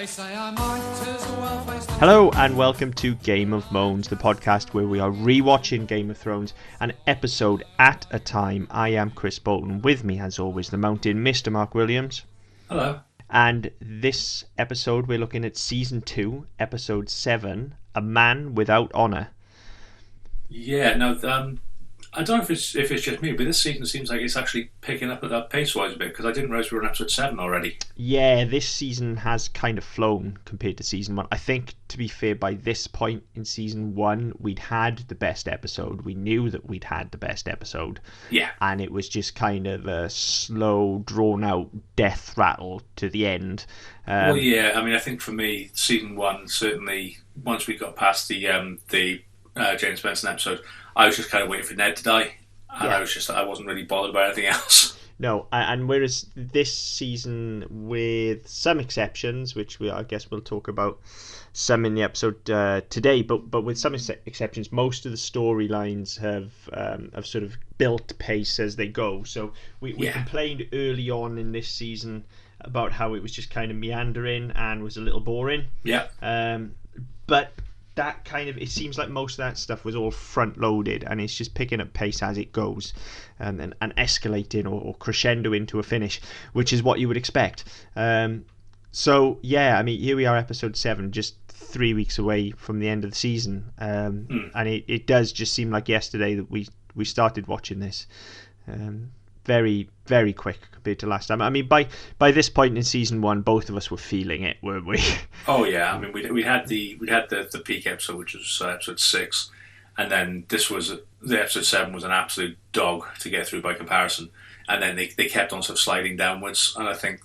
They say I might as well face the... Hello and welcome to Game of Moans, the podcast where we are rewatching Game of Thrones an episode at a time. I am Chris Bolton. With me, as always, the Mountain, Mr. Mark Williams. Hello. And this episode, we're looking at Season 2, Episode 7, A Man Without Honour. Yeah, no, I don't know if it's just me, but this season seems like it's actually picking up at that pace-wise a bit, because I didn't realise we were on episode 7 already. Yeah, this season has kind of flown compared to Season 1. I think, to be fair, by this point in Season 1, we'd had the best episode. We knew that we'd had the best episode. Yeah. And it was just kind of a slow, drawn-out death rattle to the end. Well, yeah, I mean, I think for me, Season 1, certainly, once we got past the James Benson episode, I was just kind of waiting for Ned to die, and yeah. I wasn't really bothered by anything else. No, and whereas this season, with some exceptions, which I guess we'll talk about some in the episode today, but with some exceptions, most of the storylines have sort of built pace as they go. So we complained early on in this season about how it was just kind of meandering and was a little boring. Yeah. But that kind of, it seems like most of that stuff was all front loaded, and it's just picking up pace as it goes, and escalating or crescendo into a finish, which is what you would expect. So yeah, I mean, here we are, episode 7, just 3 weeks away from the end of the season, and it does just seem like yesterday that we started watching this. Very, very quick compared to last time. I mean, by this point in season 1, both of us were feeling it, weren't we? Oh yeah, I mean, we had the peak episode, which was episode 6, and then the episode 7 was an absolute dog to get through by comparison, and then they kept on sort of sliding downwards, and I think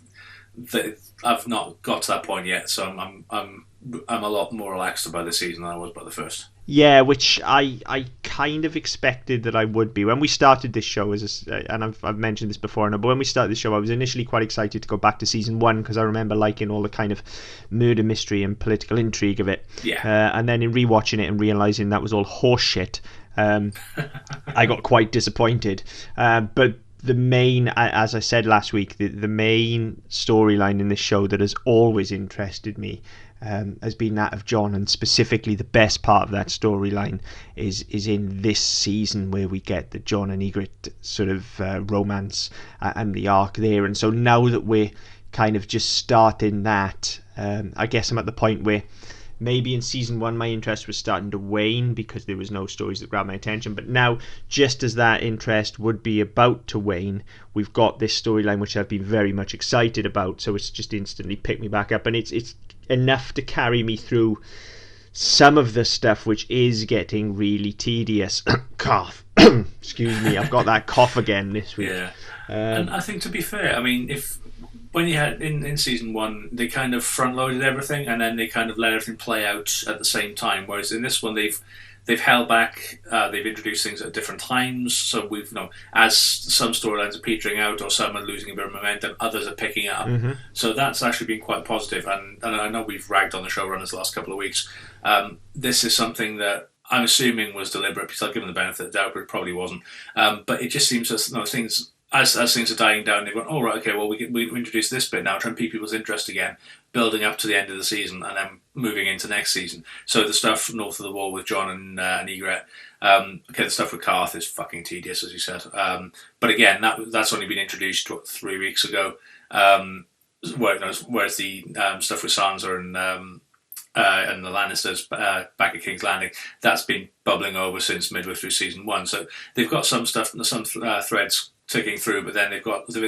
that I've not got to that point yet, so I'm a lot more relaxed about this season than I was about the first. Yeah, which I kind of expected that I would be. When we started this show, and I've mentioned this before, but when we started this show, I was initially quite excited to go back to season 1, because I remember liking all the kind of murder mystery and political intrigue of it. Yeah. And then in rewatching it and realising that was all horseshit, I got quite disappointed. But the main, as I said last week, the main storyline in this show that has always interested me has been that of Jon, and specifically the best part of that storyline is in this season, where we get the Jon and Ygritte sort of romance and the arc there. And so now that we're kind of just starting that, I guess I'm at the point where maybe in season 1 my interest was starting to wane because there was no stories that grabbed my attention, but now, just as that interest would be about to wane, we've got this storyline which I've been very much excited about, so it's just instantly picked me back up, and it's enough to carry me through some of the stuff which is getting really tedious. Cough. Excuse me, I've got that cough again this week. Yeah. And I think, to be fair, I mean, when you had in season 1, they kind of front loaded everything, and then they kind of let everything play out at the same time. Whereas in this one, they've held back, they've introduced things at different times. So we've, as some storylines are petering out or some are losing a bit of momentum, others are picking up. Mm-hmm. So that's actually been quite positive. And I know we've ragged on the showrunners the last couple of weeks. This is something that I'm assuming was deliberate, because I'll give them the benefit of the doubt, but it probably wasn't. But it just seems that things, as things are dying down, they've gone, oh, right, okay, well, we introduce this bit now, try and pique people's interest again, building up to the end of the season, and then moving into next season. So the stuff north of the wall with Jon and Ygritte, the stuff with Karth is fucking tedious, as you said. But again, that's only been introduced 3 weeks ago. Whereas the stuff with Sansa and the Lannisters back at King's Landing, that's been bubbling over since midway through season 1. So they've got some stuff, some threads ticking through, but then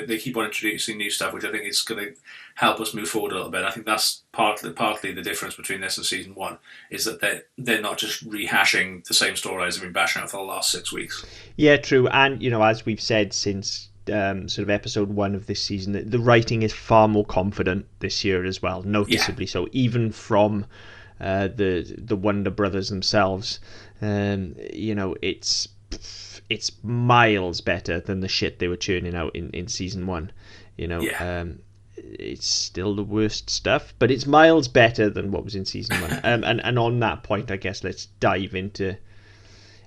they keep on introducing new stuff, which I think is going to help us move forward a little bit. I think that's partly the difference between this and season 1, is that they're not just rehashing the same stories they've been bashing out for the last 6 weeks. Yeah, true. And as we've said since sort of episode 1 of this season, the writing is far more confident this year as well, noticeably so, even from the Wonder Brothers themselves. It's miles better than the shit they were churning out in season 1. It's still the worst stuff, but it's miles better than what was in season 1. And on that point, I guess let's dive into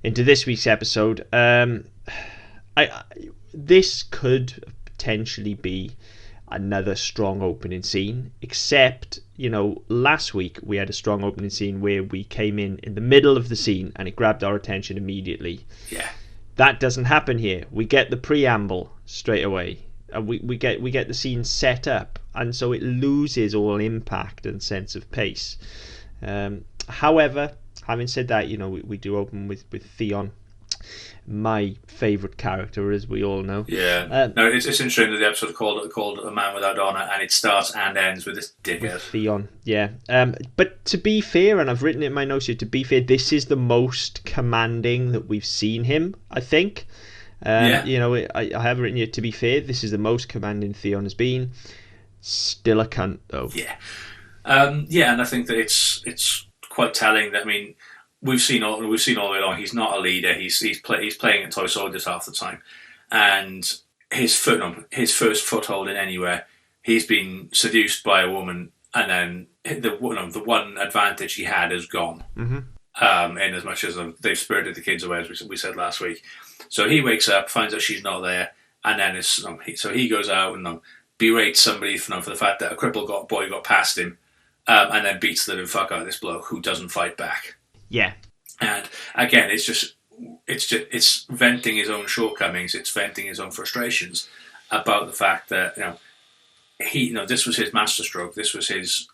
this week's episode. This could potentially be, another strong opening scene, except, last week we had a strong opening scene where we came in the middle of the scene and it grabbed our attention immediately. Yeah. That doesn't happen here. We get the preamble straight away. We get the scene set up, and so it loses all impact and sense of pace. However, having said that, we do open with Theon, my favourite character, as we all know. Yeah. No, it's interesting that the episode called A Man Without Honor, and it starts and ends with this dickhead. With Theon, yeah. But to be fair, and I've written it in my notes here, to be fair, this is the most commanding that we've seen him, I think. I have written here, to be fair, this is the most commanding Theon has been. Still a cunt, though. Yeah. And I think that it's quite telling that, we've seen all the way along. He's not a leader. He's playing at toy soldiers half the time, and his first foothold in anywhere, he's been seduced by a woman, and then the one advantage he had is gone. Mm-hmm. In as much as they've spirited the kids away, as we said last week. So he wakes up, finds out she's not there, and then so he goes out and berates somebody for the fact that a crippled boy got past him, and then beats the fuck out of this bloke who doesn't fight back. Yeah. And again, it's venting his own shortcomings. It's venting his own frustrations about the fact that this was his masterstroke. This was his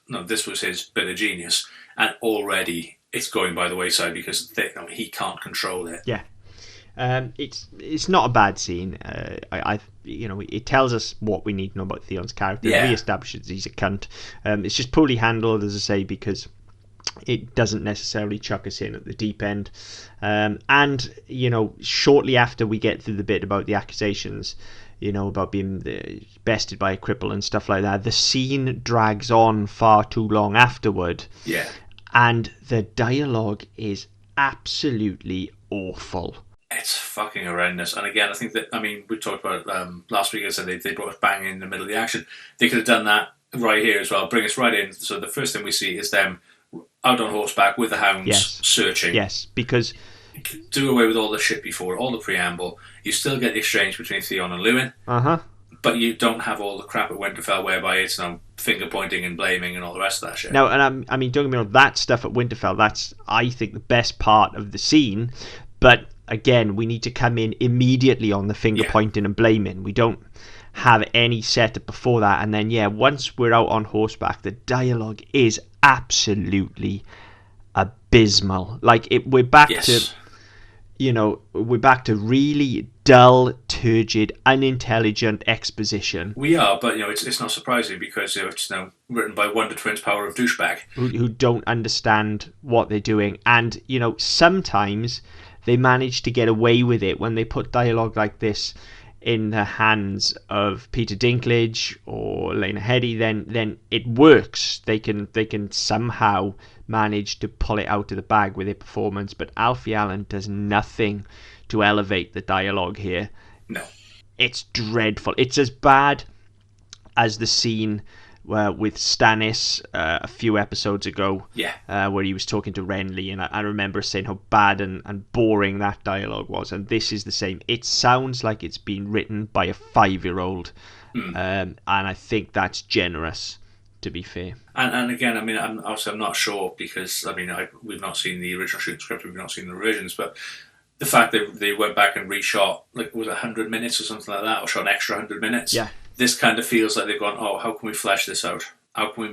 bit of genius, and already it's going by the wayside because he can't control it. Yeah. It's not a bad scene. It tells us what we need to know about Theon's character. Yeah. It re-establishes he's a cunt. It's just poorly handled, as I say, because it doesn't necessarily chuck us in at the deep end. And shortly after we get through the bit about the accusations, about being bested by a cripple and stuff like that, the scene drags on far too long afterward. Yeah. And the dialogue is absolutely awful. It's fucking horrendous. And again, I think that, we talked about it last week. I said they brought us bang in the middle of the action. They could have done that right here as well. Bring us right in. So the first thing we see is them out on horseback with the hounds, searching. Yes, because do away with all the shit before, all the preamble. You still get the exchange between Theon and Lewin. Uh-huh. But you don't have all the crap at Winterfell whereby it's finger pointing and blaming and all the rest of that shit. No, and don't get me wrong, that stuff at Winterfell, that's, I think, the best part of the scene. But again, we need to come in immediately on the finger pointing and blaming. We don't have any setup before that. And then, once we're out on horseback, the dialogue is absolutely abysmal. Like, we're back to, we're back to really dull, turgid, unintelligent exposition. We are, but it's not surprising because it's written by Wonder Twins' power of douchebag who don't understand what they're doing, and sometimes they manage to get away with it when they put dialogue like this in the hands of Peter Dinklage or Lena Headey. Then it works. They can somehow manage to pull it out of the bag with their performance, but Alfie Allen does nothing to elevate the dialogue here. No. It's dreadful. It's as bad as the scene with Stannis a few episodes ago, where he was talking to Renly, and I remember saying how bad and boring that dialogue was, and this is the same. It sounds like it's been written by a 5-year-old, and I think that's generous, to be fair. And again, I'm not sure because we've not seen the original shooting script, we've not seen the revisions, but the fact that they went back and reshot, was 100 minutes or something like that, or shot an extra 100 minutes. Yeah. This kind of feels like they've gone, how can we flesh this out? How can we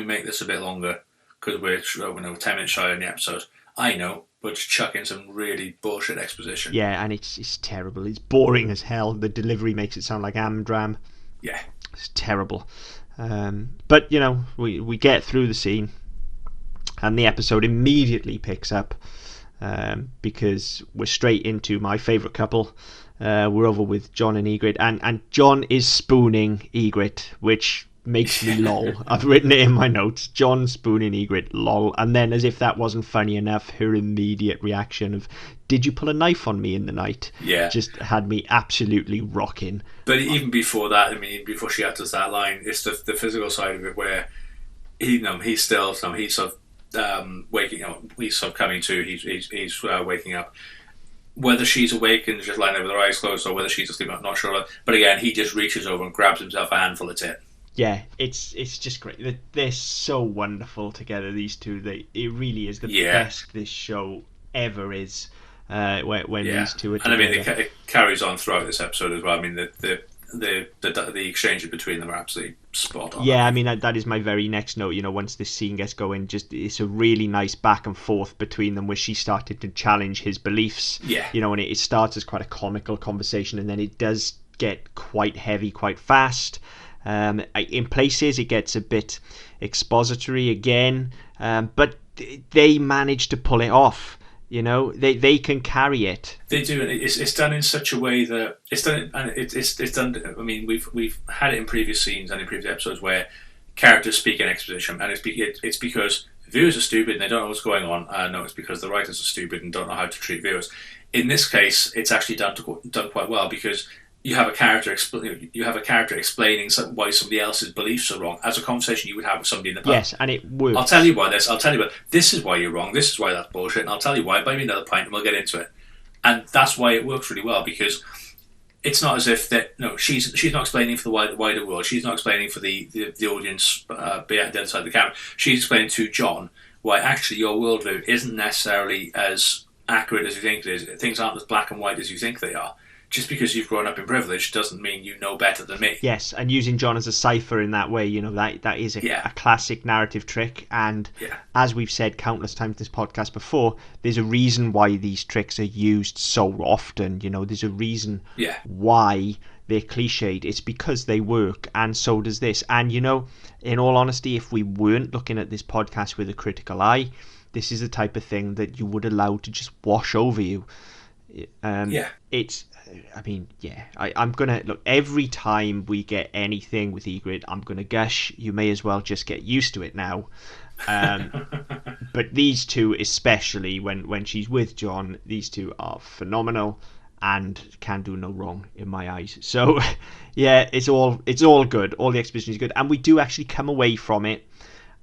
make this a bit longer? Because we're 10 minutes shy on the episode. I know, but just chuck in some really bullshit exposition. Yeah, and it's terrible. It's boring as hell. The delivery makes it sound like Amdram. Yeah. It's terrible. But, we get through the scene, and the episode immediately picks up, because we're straight into my favourite couple. We're over with Jon and Ygritte, and Jon is spooning Ygritte, which makes me lol. I've written it in my notes. Jon spooning Ygritte, lol. And then, as if that wasn't funny enough, her immediate reaction of, "Did you pull a knife on me in the night?" Yeah. Just had me absolutely rocking. But even before that, before she utters that line, it's the physical side of it where he's still he's sort of waking up. He's sort of coming to. He's waking up. whether she's awake and just lying there with her eyes closed, or whether she's asleep, I'm not sure. But again, he just reaches over and grabs himself a handful of tit. Yeah, it's just great. They're so wonderful together, these two. It really is the best this show ever is. When these two are together. And I mean, it carries on throughout this episode as well. I mean, the exchanges between them are absolutely spot on. Yeah, I mean that is my very next note. Once this scene gets going, just it's a really nice back and forth between them, where she started to challenge his beliefs. Yeah, and it starts as quite a comical conversation, and then it does get quite heavy quite fast. In places, it gets a bit expository again, but they manage to pull it off. They can carry it. They do, and it's done in such a way that it's done. And it's done. I mean, we've had it in previous scenes and in previous episodes where characters speak in exposition, and it's because viewers are stupid and they don't know what's going on. No, it's because the writers are stupid and don't know how to treat viewers. In this case, it's actually done quite well, because you have a character explaining why somebody else's beliefs are wrong, as a conversation you would have with somebody in the pub. Yes, and it works. I'll tell you why this is why you're wrong, this is why that's bullshit, and I'll tell you why. Buy me another pint and we'll get into it. And that's why it works really well, because it's not as if she's not explaining for the wider world. She's not explaining for the audience behind the other side of the camera. She's explaining to John why actually your worldview isn't necessarily as accurate as you think it is. Things aren't as black and white as you think they are. Just because you've grown up in privilege doesn't mean you know better than me. Yes, and using John as a cipher in that way, that is a classic narrative trick. And as we've said countless times this podcast before, there's a reason why these tricks are used so often. There's a reason why they're cliched. It's because they work, and so does this. And, in all honesty, if we weren't looking at this podcast with a critical eye, this is the type of thing that you would allow to just wash over you. I'm gonna look every time we get anything with Ygritte, I'm gonna gush. You may as well just get used to it now. But these two, especially when she's with John, these two are phenomenal and can do no wrong in my eyes. So it's all good. All the exposition is good, and we do actually come away from it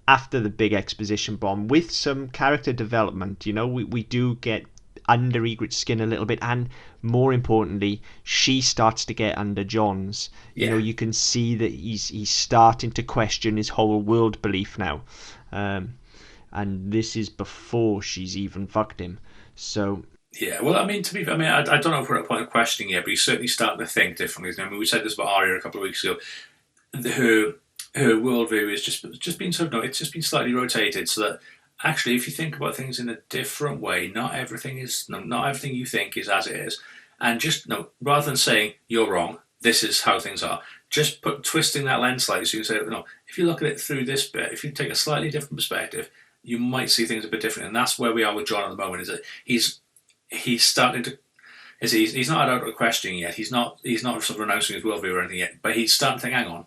after the big exposition bomb with some character development. We do get under Ygritte's skin a little bit, and more importantly, she starts to get under John's. You can see that he's starting to question his whole world belief now, and this is before she's even fucked him. So well, I mean, I don't know if we're at a point of questioning yet, but he's certainly starting to think differently. I mean, we said this about Arya a couple of weeks ago. Her worldview is just been it's just been slightly rotated, so that actually, if you think about things in a different way, not everything you think is as it is. And rather than saying you're wrong, this is how things are, just twisting that lens slightly, so you say, if you look at it through this bit, if you take a slightly different perspective, you might see things a bit different. And that's where we are with John at the moment, is that he's starting to, he's not out of questioning yet, he's not sort of renouncing his worldview or anything yet, but he's starting to think, hang on,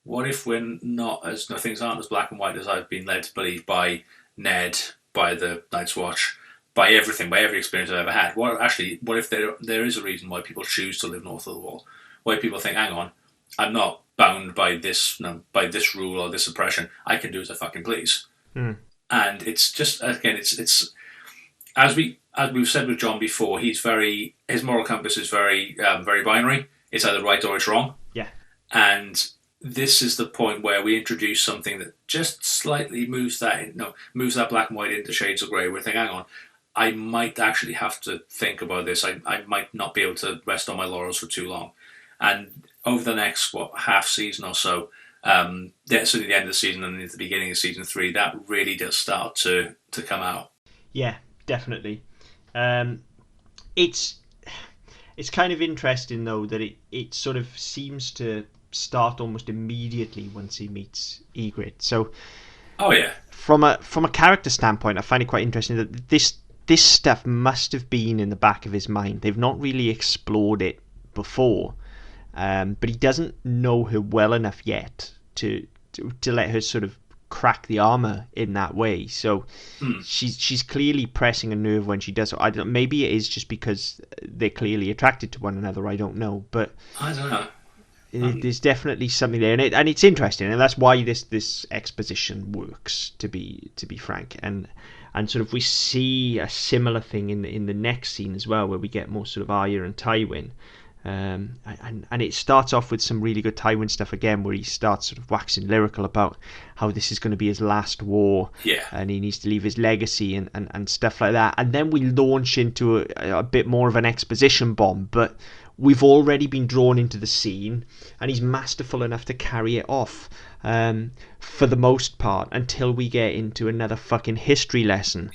what if we're not as, things aren't as black and white as I've been led to believe by Ned, by the Night's Watch, by every experience I've ever had. What if there is a reason why people choose to live north of the wall? Why people think, hang on, I'm not bound by this rule or this oppression. I can do as I fucking please. And it's just, again, it's as we've said with John before, his moral compass is very binary. It's either right or it's wrong. Yeah. And this is the point where we introduce something that just slightly moves that black and white into shades of grey. We're thinking, hang on, I might actually have to think about this. I might not be able to rest on my laurels for too long. And over the next half season or so, certainly the end of the season and into the beginning of season 3, that really does start to come out. Yeah, definitely. It's kind of interesting though that it sort of seems to start almost immediately once he meets Ygritte. So, from a character standpoint, I find it quite interesting that this stuff must have been in the back of his mind. They've not really explored it before, but he doesn't know her well enough yet to let her sort of crack the armor in that way. So she's clearly pressing a nerve when she does it. I don't know, maybe it is just because they're clearly attracted to one another. I don't know, but I don't know. There's definitely something there, and it's interesting, and that's why this exposition works. To be frank, and and sort of we see a similar thing in the next scene as well, where we get more sort of Arya and Tywin. And it starts off with some really good Tywin stuff again, where he starts sort of waxing lyrical about how this is going to be his last war, and he needs to leave his legacy and stuff like that. And then we launch into a bit more of an exposition bomb, but we've already been drawn into the scene, and he's masterful enough to carry it off for the most part until we get into another fucking history lesson.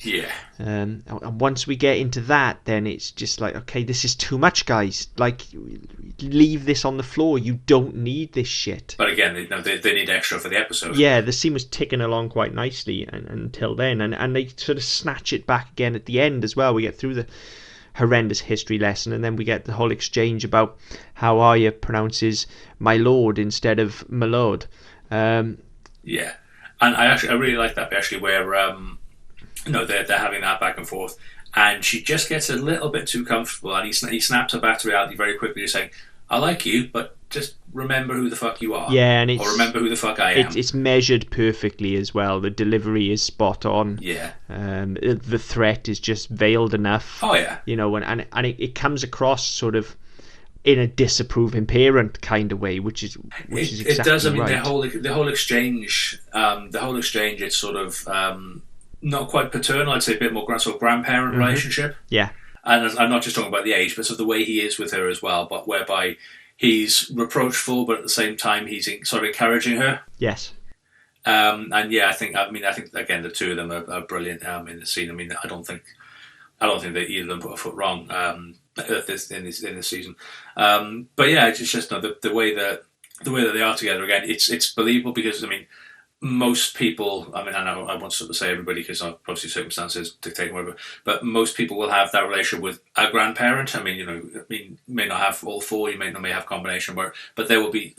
And once we get into that, then it's just like, okay, this is too much, guys. Like, leave this on the floor. You don't need this shit. But again, they need extra for the episode. Yeah, the scene was ticking along quite nicely until then, and they sort of snatch it back again at the end as well. We get through the horrendous history lesson, and then we get the whole exchange about how Arya pronounces my lord instead of my lord. Yeah, and I really like that bit actually, where they're having that back and forth, and she just gets a little bit too comfortable, and he snaps her back to reality very quickly, saying, "I like you, but just remember who the fuck you are." Yeah, and or remember who the fuck I am. It's measured perfectly as well. The delivery is spot on. Yeah. The threat is just veiled enough. Oh yeah. And it comes across sort of in a disapproving parent kind of way, which is exactly it does. I mean, right. the whole exchange. It's sort of not quite paternal. I'd say a bit more sort of grandparent relationship. Yeah. And I'm not just talking about the age, but sort of the way he is with her as well. But whereby he's reproachful, but at the same time he's sort of encouraging her. Yes. And yeah, I think again the two of them are brilliant in the scene. I mean, I don't think that either of them put a foot wrong in this season. But yeah, it's just the way that they are together again. It's believable because I mean, most people. I mean, I know I want to sort of say everybody because obviously circumstances dictate whatever. But most people will have that relationship with a grandparent. I mean, may not have all four. You may have a combination, but there will be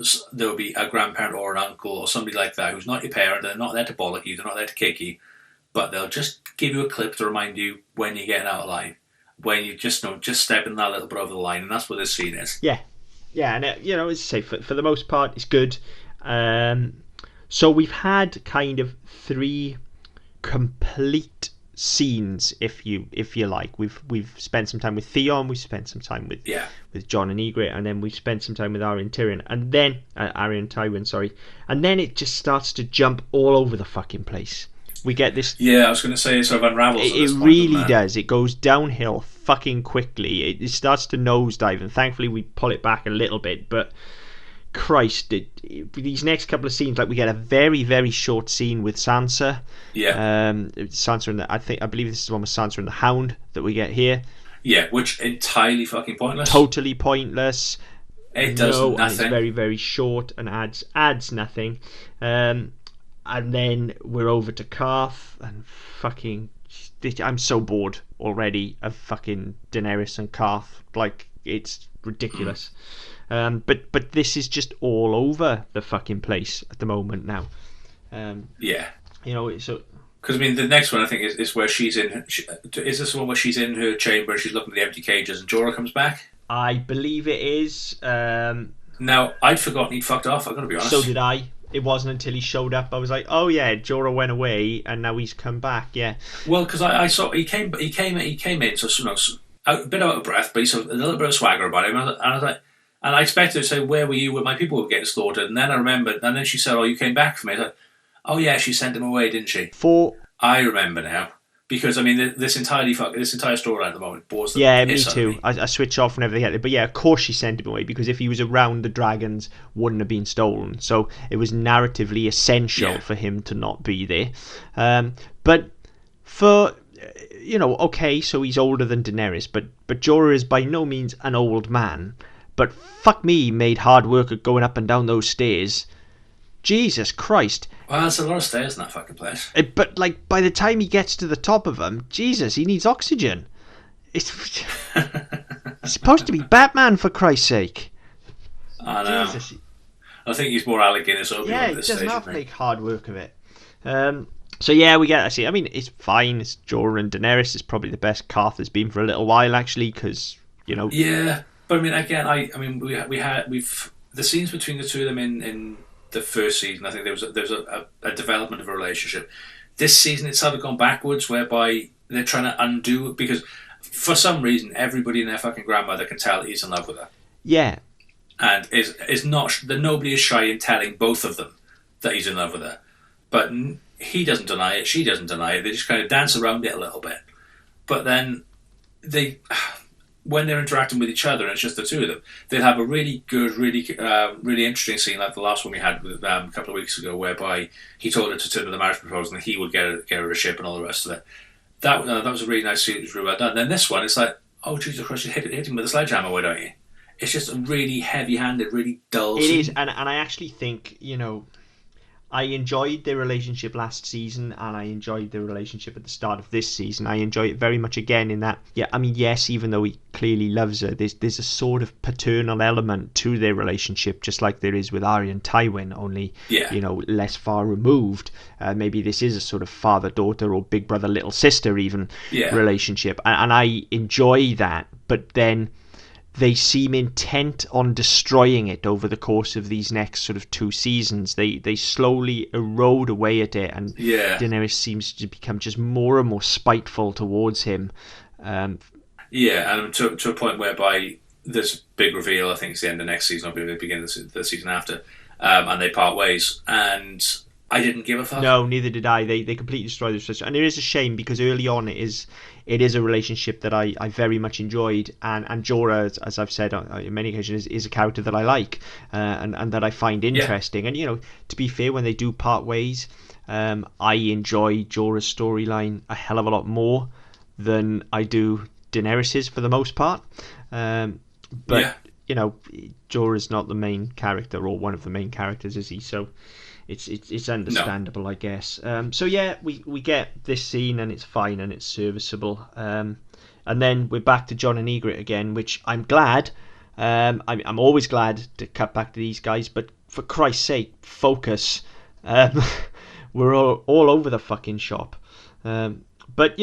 a grandparent or an uncle or somebody like that who's not your parent. They're not there to bollock you. They're not there to kick you. But they'll just give you a clip to remind you when you're getting out of line, when you just stepping that little bit over the line, and that's what this scene is. Yeah, and as I say, for the most part, it's good. So we've had kind of 3 complete scenes, if you like. We've spent some time with Theon, we've spent some time with Jon and Ygritte, and then we've spent some time with Arya and Tyrion, and then Arya and Tywin, sorry, and then it just starts to jump all over the fucking place. We get this. Yeah, I was going to say it sort of unravels. It really does. It goes downhill fucking quickly. It starts to nosedive, and thankfully we pull it back a little bit. But Christ, these next couple of scenes, like we get a very, very short scene with Sansa. Yeah. Sansa and I believe this is the one with Sansa and the Hound that we get here. Yeah, which entirely fucking pointless. Totally pointless. It does nothing. It's very, very short and adds nothing. And then we're over to Karth, and fucking, I'm so bored already of fucking Daenerys and Karth. Like, it's ridiculous. But this is just all over the fucking place at the moment now. Yeah. So. Because, I mean, the next one, I think, is where she's in... is this the one where she's in her chamber and she's looking at the empty cages and Jorah comes back? I believe it is. Now, I'd forgotten he'd fucked off, I've got to be honest. So did I. It wasn't until he showed up I was like, oh yeah, Jorah went away and now he's come back. Yeah. Well, because I saw he came in, so a bit out of breath, but he's a little bit of swagger about him, and I was like, and I expected her to say, "Where were you when my people were getting slaughtered?" And then I remembered, and then she said, "Oh, you came back for me." I was like, "Oh yeah, she sent him away, didn't she?" I remember now. Because, I mean, this entire storyline at the moment bores them. Yeah, me too. I switch off whenever they get it. But yeah, of course she sent him away, because if he was around, the dragons wouldn't have been stolen. So it was narratively essential for him to not be there. But for, okay, so he's older than Daenerys, but Jorah is by no means an old man. But fuck me, he made hard work of going up and down those stairs. Jesus Christ. Well, there's a lot of stairs in that fucking place. But, like, by the time he gets to the top of them, Jesus, he needs oxygen. It's supposed to be Batman, for Christ's sake. I know. Jesus. I think he's more Alec Guinness over at this stage. Yeah, he does not make hard work of it. So, yeah, we get... I mean, it's fine. It's Jorah and Daenerys. It's probably the best Karth has been for a little while, actually, because, Yeah, but, I mean, again, we've... The scenes between the two of them in the first season, I think there was a development of a relationship. this season it's sort of gone backwards, whereby they're trying to undo, because for some reason everybody and their fucking grandmother can tell he's in love with her. Yeah. And is not that nobody is shy in telling both of them that he's in love with her. But he doesn't deny it, she doesn't deny it. They just kind of dance around it a little bit. But then when they're interacting with each other, and it's just the two of them, they'll have a really good, really interesting scene, like the last one we had a couple of weeks ago, whereby he told her to turn to the marriage proposal and he would get her a ship and all the rest of it. That was a really nice scene. It was really well done. Then this one, it's like, oh Jesus Christ, you hit him with a sledgehammer, why don't you? It's just a really heavy-handed, really dull scene. It is, and I actually think, I enjoyed their relationship last season, and I enjoyed their relationship at the start of this season. I enjoy it very much again in that, yes, even though he clearly loves her, there's a sort of paternal element to their relationship, just like there is with Arya and Tywin, only, less far removed. Maybe this is a sort of father-daughter or big brother, little sister even relationship, and I enjoy that, but then they seem intent on destroying it over the course of these next sort of 2 seasons. They slowly erode away at it, and Daenerys seems to become just more and more spiteful towards him. And to a point whereby there's a big reveal, I think it's the end of next season, or maybe the beginning of the season after, and they part ways, and I didn't give a fuck. No, neither did I. They completely destroyed the relationship, and it is a shame because early on it is a relationship that I very much enjoyed, and Jorah, as I've said on many occasions, is a character that I like and that I find interesting. And to be fair, when they do part ways, I enjoy Jorah's storyline a hell of a lot more than I do Daenerys's for the most part. But Jorah's not the main character, or one of the main characters, is he? So it's understandable, I guess. We get this scene, and it's fine and it's serviceable. And then we're back to Jon and Ygritte again, which I'm glad. I'm always glad to cut back to these guys, but for Christ's sake, focus. We're all over the fucking shop. But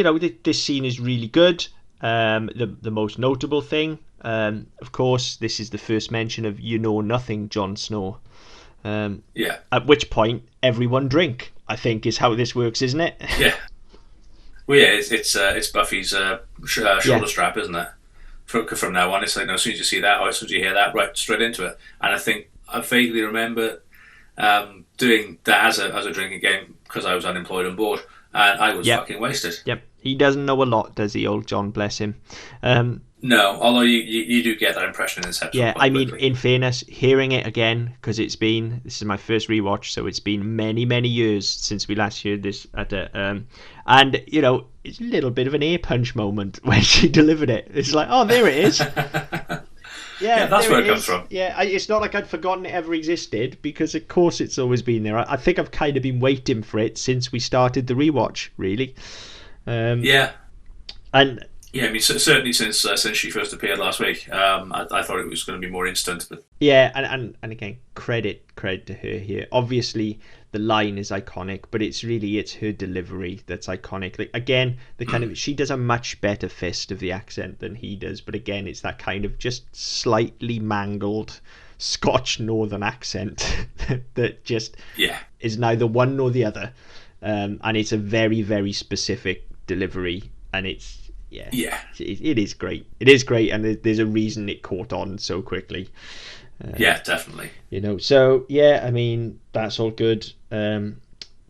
this scene is really good. The most notable thing, of course, this is the first mention of nothing, Jon Snow. At which point everyone drink, I think, is how this works, isn't it? Yeah. Well, yeah, it's Buffy's shoulder strap, isn't it? From now on, it's like, as soon as you see that, or as soon as you hear that, right, straight into it. And I think I vaguely remember doing that as a drinking game because I was unemployed and bored, and I was fucking wasted. Yep. He doesn't know a lot, does he, old John? Bless him. No, although you do get that impression in this episode. Yeah, I mean, in fairness, hearing it again, because this is my first rewatch, so it's been many, many years since we last heard this and it's a little bit of an ear punch moment when she delivered it. It's like, oh, there it is. Yeah, that's where it comes from. Yeah, it's not like I'd forgotten it ever existed, because of course it's always been there. I think I've kind of been waiting for it since we started the rewatch, really. And yeah, I mean, certainly since she first appeared last week, I thought it was going to be more instant. But yeah, and again, credit to her here. Obviously, the line is iconic, but it's her delivery that's iconic. Like, again, the kind of, she does a much better fist of the accent than he does, but again, it's that kind of just slightly mangled Scotch Northern accent that just is neither one nor the other, and it's a very, very specific delivery, and it's. It is great. It is great, and there's a reason it caught on so quickly. Definitely. So I mean, that's all good.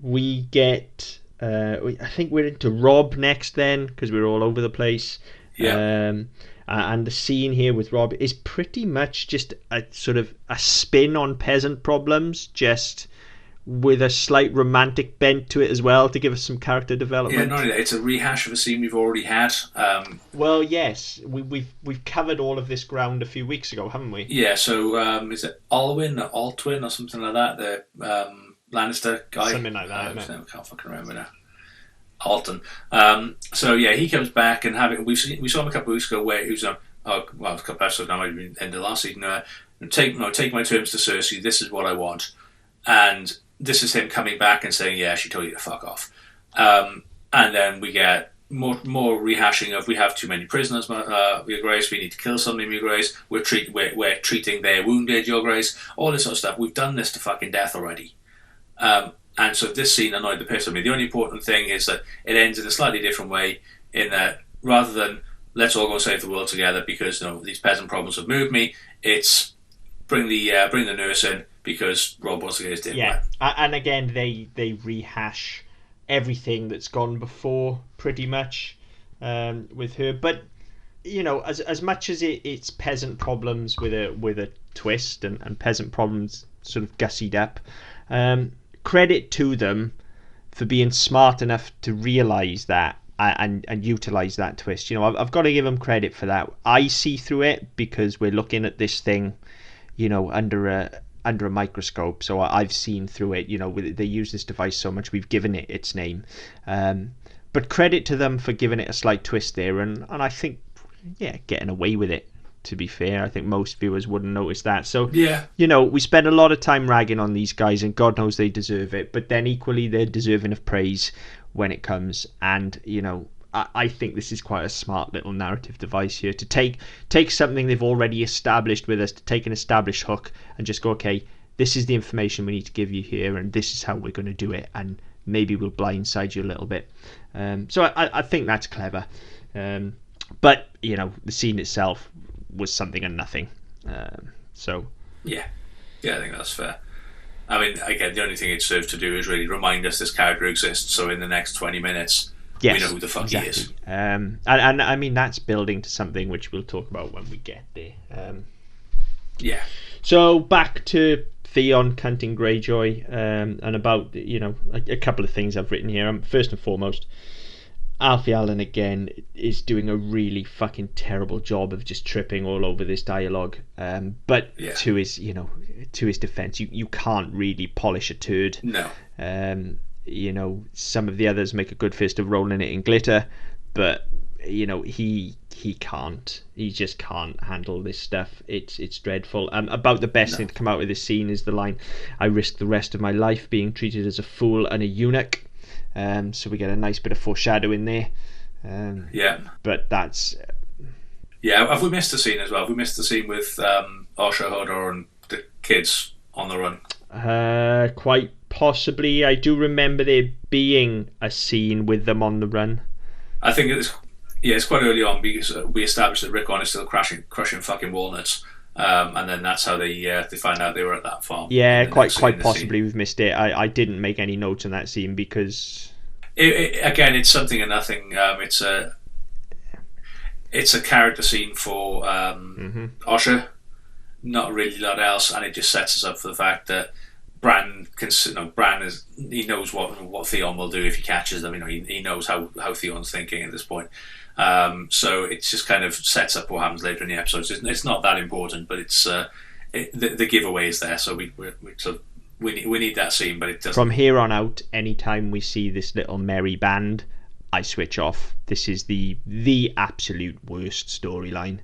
We get. I think we're into Rob next, then, because we're all over the place. Yeah. And the scene here with Rob is pretty much just a sort of a spin on peasant problems, just with a slight romantic bent to it as well, to give us some character development. Yeah, not only that, it's a rehash of a scene we've already had. Well, yes, we've covered all of this ground a few weeks ago, haven't we? Yeah, so is it Alwyn or Altwyn or something like that? The Lannister guy? Something like that, I can't fucking remember now. Alton. So yeah, he comes back, and we saw him a couple of weeks ago where he was a couple of episodes now, might have been end of last season. Take my terms to Cersei, this is what I want. And this is him coming back and saying, yeah, she told you to fuck off. And then we get more rehashing of, we have too many prisoners, Your Grace, we need to kill somebody, Your Grace, we're treating their wounded, Your Grace, all this sort of stuff. We've done this to fucking death already. And so this scene annoyed the piss out of me. The only important thing is that it ends in a slightly different way, in that rather than let's all go save the world together because these peasant problems have moved me, it's bring the nurse in because Rob wants to get his dick wet. And again, they rehash everything that's gone before pretty much with her. But as much as it's peasant problems with a twist and peasant problems sort of gussied up, credit to them for being smart enough to realise that and utilise that twist. I've got to give them credit for that. I see through it because we're looking at this thing, under a microscope. So I've seen through it. They use this device so much, we've given it its name. But credit to them for giving it a slight twist there, and I think, getting away with it. To be fair, I think most viewers wouldn't notice that. So, we spend a lot of time ragging on these guys, and God knows they deserve it. But then equally, they're deserving of praise when it comes. And, I think this is quite a smart little narrative device here to take something they've already established with us, to take an established hook and just go, okay, this is the information we need to give you here, and this is how we're going to do it. And maybe we'll blindside you a little bit. So I think that's clever. But, the scene itself was something and nothing. So yeah, I think that's fair. I mean, again, the only thing it served to do is really remind us this character exists, so in the next 20 minutes we know who the fuck he is. And I mean, that's building to something which we'll talk about when we get there. So back to Theon cunting Greyjoy, and about a couple of things I've written here. First and foremost, Alfie Allen again is doing a really fucking terrible job of just tripping all over this dialogue. But to his defence, you can't really polish a turd. No. Some of the others make a good fist of rolling it in glitter, but he can't. He just can't handle this stuff. It's dreadful. About the best thing to come out of this scene is the line, "I risk the rest of my life being treated as a fool and a eunuch." So we get a nice bit of foreshadowing there. But that's... have we missed the scene as well? Have we missed the scene with Osha, Hodor and the kids on the run? Quite possibly. I do remember there being a scene with them on the run. I think it's quite early on, because we established that Rickon is still crushing fucking walnuts. And then that's how they find out they were at that farm. Yeah, quite possibly we've missed it. I didn't make any notes on that scene because again, it's something and nothing. It's a character scene for Osha, not really a lot else, and it just sets us up for the fact that Bran he knows what Theon will do if he catches them. He knows how Theon's thinking at this point. So it just kind of sets up what happens later in the episodes. It's not that important, but it's the giveaway is there. So we need that scene, but it doesn't. From here on out, anytime we see this little merry band, I switch off. This is the absolute worst storyline,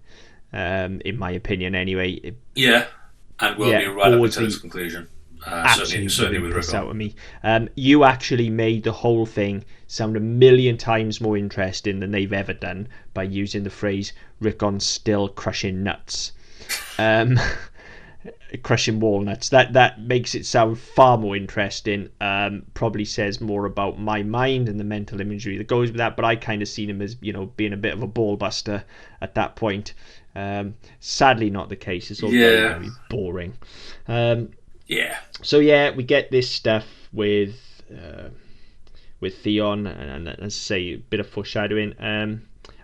in my opinion. Anyway. And will be right up until its conclusion. Certainly with Rickon. Out of me. You actually made the whole thing sound 1,000,000 times more interesting than they've ever done by using the phrase "Rickon's still crushing nuts," crushing walnuts. That makes it sound far more interesting. Probably says more about my mind and the mental imagery that goes with that. But I kind of seen him as being a bit of a ball buster at that point. Sadly, not the case. It's all very, very boring. So we get this stuff with Theon, and as I say, a bit of foreshadowing.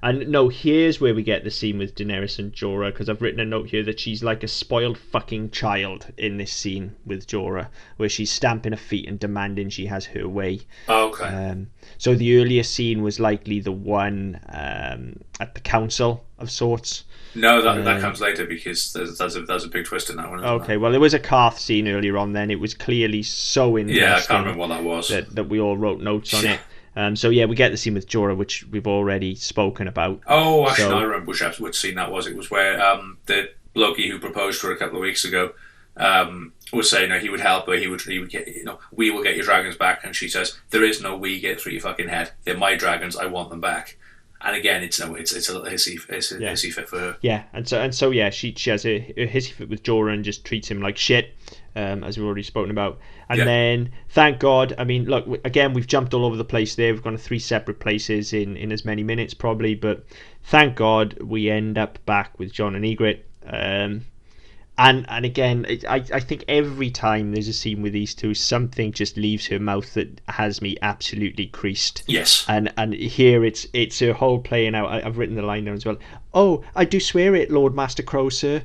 And no, here's where we get the scene with Daenerys and Jorah, because I've written a note here that she's like a spoiled fucking child in this scene with Jorah, where she's stamping her feet and demanding she has her way. Okay. So the earlier scene was likely the one at the council of sorts. No, that comes later, because there's a big twist in that one. Okay, well, there was a Karth scene earlier on then. It was clearly so interesting. Yeah, I can't remember what that was. That we all wrote notes on it. We get the scene with Jorah, which we've already spoken about. Oh, actually, I remember which scene that was. It was where the blokey who proposed to her a couple of weeks ago was saying he would help her. He would get, we will get your dragons back. And she says, there is no we get through your fucking head. They're my dragons. I want them back. And again, it's a little hissy fit for her. Yeah, and so yeah, she has a hissy fit with Jorah and just treats him like shit, as we've already spoken about. And then, thank God, I mean, look, again, we've jumped all over the place there. We've gone to 3 separate places in as many minutes probably, but thank God we end up back with Jon and Ygritte. And again, I think every time there's a scene with these two, something just leaves her mouth that has me absolutely creased. Yes. And here it's her whole playing out. I've written the line down as well. Oh, I do swear it, Lord Master Crow, sir.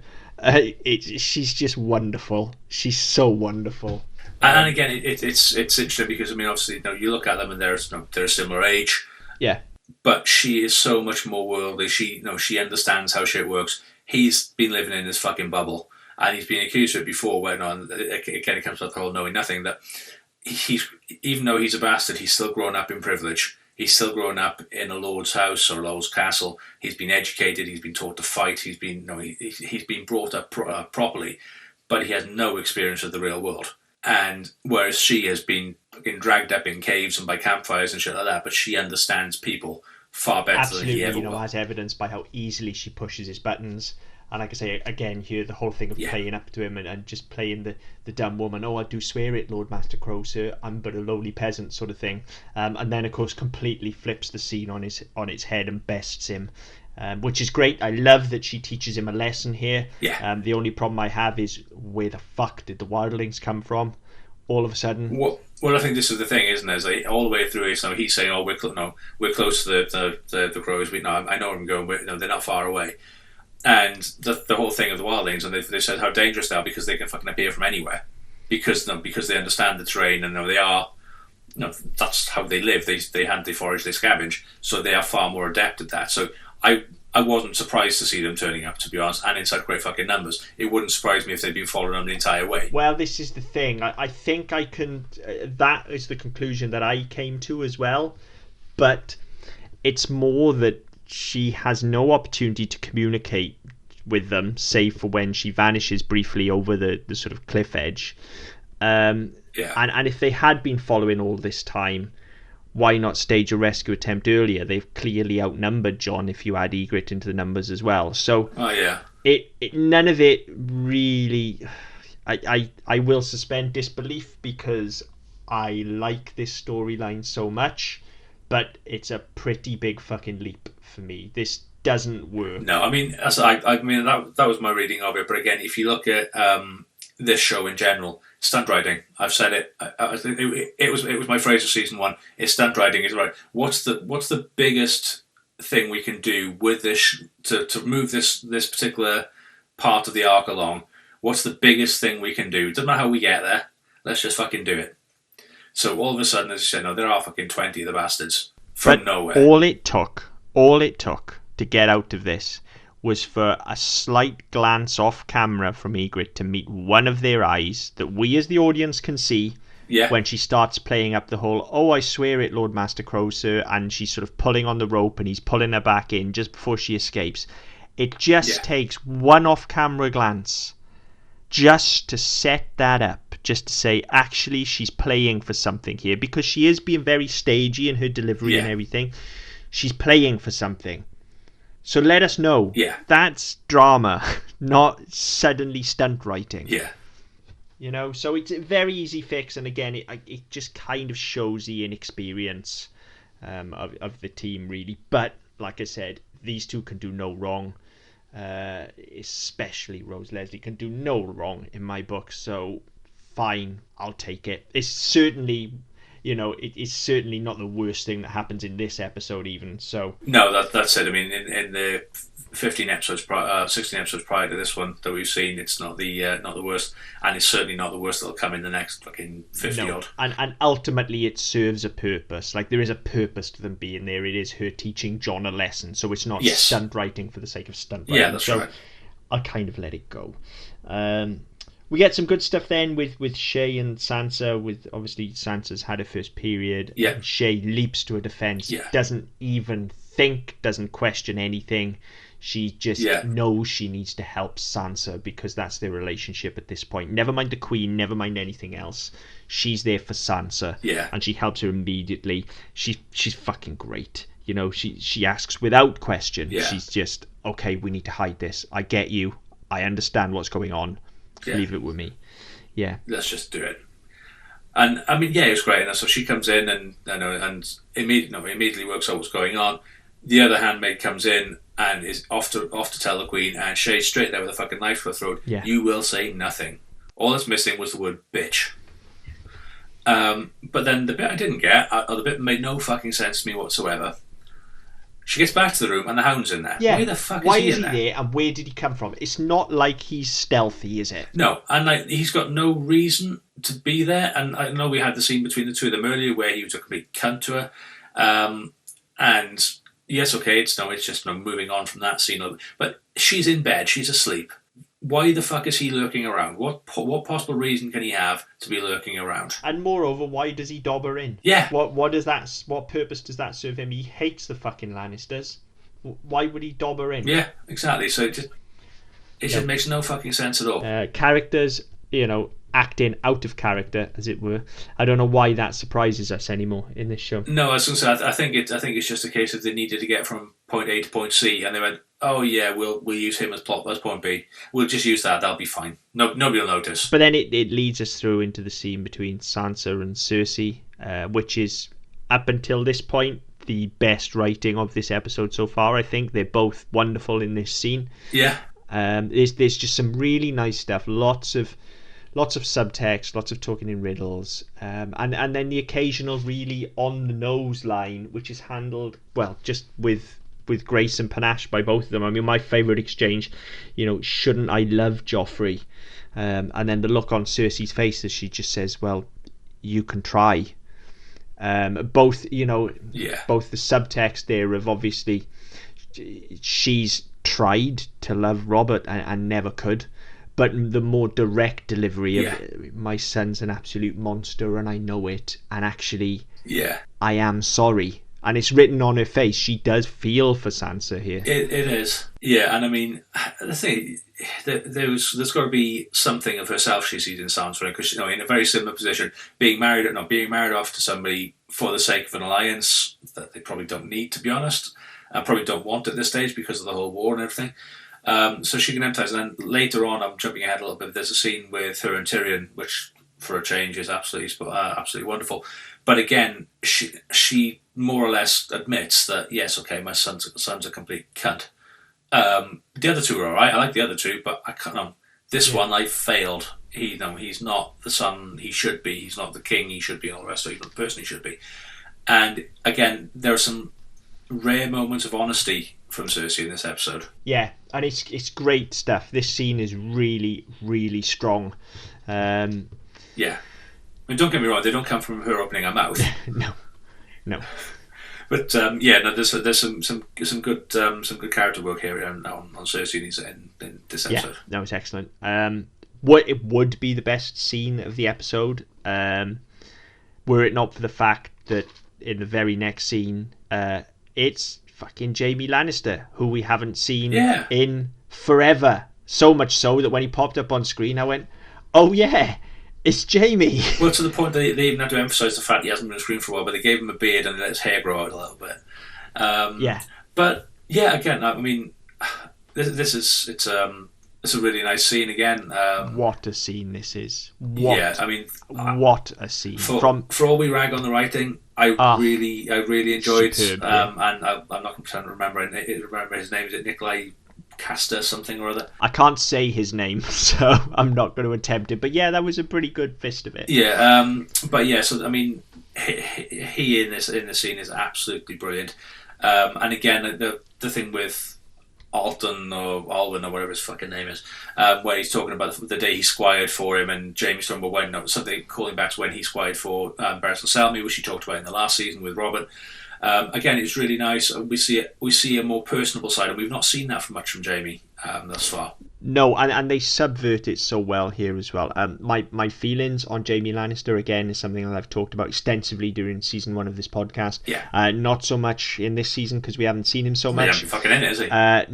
She's just wonderful. She's so wonderful. And again, it's interesting because, I mean, obviously, you look at them and they're a similar age. Yeah. But she is so much more worldly. She understands how shit works. He's been living in this fucking bubble. And he's been accused of it before, when again it comes to the whole knowing nothing, that even though he's a bastard, he's still grown up in privilege. He's still grown up in a lord's house or a lord's castle. He's been educated. He's been taught to fight. He's been brought up properly, but he has no experience of the real world. And whereas she has been dragged up in caves and by campfires and shit like that, but she understands people far better than he ever will. As evidenced by how easily she pushes his buttons. And like I say, again, here, the whole thing of playing up to him and just playing the dumb woman. Oh, I do swear it, Lord Master Crow, sir. I'm but a lowly peasant, sort of thing. And then, of course, completely flips the scene on its head and bests him, which is great. I love that she teaches him a lesson here. Yeah. The only problem I have is, where the fuck did the wildlings come from? All of a sudden. Well, I think this is the thing, isn't it? Is like, all the way through it, so he's saying, "Oh, we're close to the crows. I know where I'm going. They're not far away." And the whole thing of the wildlings, and they said how dangerous they are because they can fucking appear from anywhere, because they understand the terrain and they are, that's how they live. They hunt, they forage, they scavenge, so they are far more adept at that. So I wasn't surprised to see them turning up, to be honest, and in such great fucking numbers. It wouldn't surprise me if they'd been following them the entire way. Well, this is the thing. I think I can. That is the conclusion that I came to as well, but it's more that she has no opportunity to communicate with them, save for when she vanishes briefly over the sort of cliff edge. And if they had been following all this time, why not stage a rescue attempt earlier? They've clearly outnumbered Jon if you add Ygritte into the numbers as well. So none of it really. I will suspend disbelief because I like this storyline so much, but it's a pretty big fucking leap for me. This doesn't work. No, I mean, that was my reading of it. But again, if you look at this show in general, stunt riding. I've said it. It was my phrase of season 1. It's stunt riding. Is right. What's the biggest thing we can do with this to move this particular part of the arc along? What's the biggest thing we can do? Doesn't matter how we get there. Let's just fucking do it. So all of a sudden, as you said, no, there are fucking 20 of the bastards from nowhere. All it took to get out of this was for a slight glance off camera from Ygritte to meet one of their eyes that we as the audience can see when she starts playing up the whole, oh, I swear it, Lord Master Crow, sir, and she's sort of pulling on the rope and he's pulling her back in just before she escapes. It just takes one off-camera glance just to set that up, just to say, actually, she's playing for something here, because she is being very stagey in her delivery and everything. She's playing for something. So let us know. Yeah. That's drama, not suddenly stunt writing. Yeah. So it's a very easy fix, and again, it just kind of shows the inexperience of the team, really. But, like I said, these two can do no wrong. Especially Rose Leslie can do no wrong in my book, so fine, I'll take it. It's certainly, it is certainly not the worst thing that happens in this episode even, so. No, that's it. I mean, in the 16 episodes prior to this one that we've seen, it's not the worst, and it's certainly not the worst that'll come in the next fucking 50 odd. And ultimately it serves a purpose. Like, there is a purpose to them being there. It is her teaching Jon a lesson, so it's not stunt writing for the sake of stunt writing. Yeah, that's right. I'll kind of let it go. We get some good stuff then with Shay and Sansa. With obviously Sansa's had her first period. Yeah. And Shay leaps to her defense. Yeah. Doesn't even think, doesn't question anything. She just knows she needs to help Sansa because that's their relationship at this point. Never mind the Queen, never mind anything else. She's there for Sansa. Yeah. And she helps her immediately. She's fucking great. she asks without question. Yeah. She's just, okay, we need to hide this. I get you. I understand what's going on. Yeah. Leave it with me. Yeah. Let's just do it. And I mean, yeah, it was great. And so she comes in and immediately works out what's going on. The other handmaid comes in and is off to tell the queen, and Shay's straight there with a fucking knife to her throat. Yeah. You will say nothing. All that's missing was the word bitch. But then the bit I didn't get, or the bit that made no fucking sense to me whatsoever. She gets back to the room and the Hound's in there. Yeah. Why the fuck Why is he is in he there? and where did he come from? It's not like he's stealthy, is it? No, and like he's got no reason to be there. And I know we had the scene between the two of them earlier where he was a complete cunt to her. And yes, okay, it's just moving on from that scene. But she's in bed, she's asleep. Why the fuck is he lurking around? What possible reason can he have to be lurking around? And moreover, why does he dob her in? Yeah. What purpose does that serve him? He hates the fucking Lannisters. Why would he dob her in? Yeah, exactly. So it just makes no fucking sense at all. Characters, acting out of character, as it were. I don't know why that surprises us anymore in this show. No, I was going to say, I think it's just a case of they needed to get from point A to point C, and they went, oh yeah, we'll use him as point B. We'll just use that. That'll be fine. Nobody will notice. But then it leads us through into the scene between Sansa and Cersei, which is up until this point the best writing of this episode so far. I think they're both wonderful in this scene. Yeah. There's just some really nice stuff. Lots of subtext, lots of talking in riddles, and then the occasional really on the nose line, which is handled well, just with grace and panache by both of them. I mean, my favourite exchange, shouldn't I love Joffrey? And then the look on Cersei's face as she just says, well, you can try. Both the subtext there of obviously she's tried to love Robert and never could, but the more direct delivery of my son's an absolute monster and I know it, and actually I am sorry. And it's written on her face. She does feel for Sansa here. It is. Yeah, and I mean, the thing, there's got to be something of herself she sees in Sansa, because in a very similar position, being married off to somebody for the sake of an alliance that they probably don't need, to be honest, and probably don't want at this stage because of the whole war and everything. So she can empathise. And then later on, I'm jumping ahead a little bit, there's a scene with her and Tyrion, which for a change is absolutely wonderful. But again, she more or less admits that, yes, okay, my son's a complete cunt. The other two are alright. I like the other two, but I can't know. This one, I failed. He's not the son he should be. He's not the king he should be, and all the rest of it. He's not the person he should be. And again, there are some rare moments of honesty from Cersei in this episode. Yeah, and it's great stuff. This scene is really, really strong. Yeah. I mean, don't get me wrong, they don't come from her opening her mouth. No. But there's some good character work here on Cersei in this episode. Yeah, that was excellent. What it would be the best scene of the episode, were it not for the fact that in the very next scene, it's fucking Jaime Lannister, who we haven't seen in forever. So much so that when he popped up on screen, I went, "Oh yeah, it's Jaime." Well, to the point they even had to emphasise the fact he hasn't been on screen for a while, but they gave him a beard and let his hair grow out a little bit. But yeah, again, I mean, it's a really nice scene again. What a scene this is! What a scene! For all we rag on the writing, I really enjoyed. Superb, and I'm not going to remember his name. Is it Nikolai Caster something or other? I can't say his name, so I'm not going to attempt it. But yeah, that was a pretty good fist of it. Yeah, but yeah, so I mean, he in this scene is absolutely brilliant. And again, the thing with Alton or Alwyn or whatever his fucking name is, where he's talking about the day he squired for him, and Jamie's talking about something calling back to when he squired for Barristan Selmy, which he talked about in the last season with Robert. Again, it's really nice. We see a more personable side, and we've not seen that much from Jaime thus far. No, and they subvert it so well here as well. My feelings on Jaime Lannister, again, is something that I've talked about extensively during season 1 of this podcast. Yeah. Not so much in this season because we haven't seen him so much. He hasn't fucking in it, is he?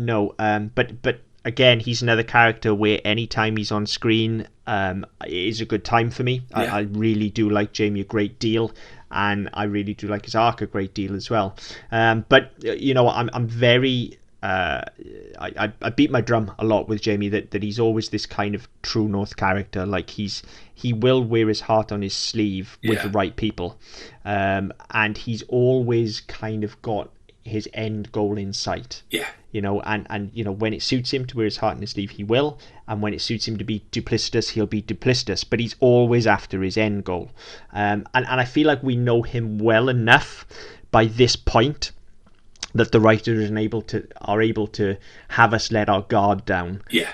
No. But again, he's another character where anytime he's on screen, it is a good time for me. Yeah. I really do like Jaime a great deal. and I really do like his arc a great deal as well. But I'm very. I beat my drum a lot with Jamie that he's always this kind of true north character. Like he will wear his heart on his sleeve with the right people, and he's always kind of got his end goal in sight. Yeah. And when it suits him to wear his heart on his sleeve, he will, and when it suits him to be duplicitous, he'll be duplicitous. But he's always after his end goal, and I feel like we know him well enough by this point that the writers are able to have us let our guard down. Yeah.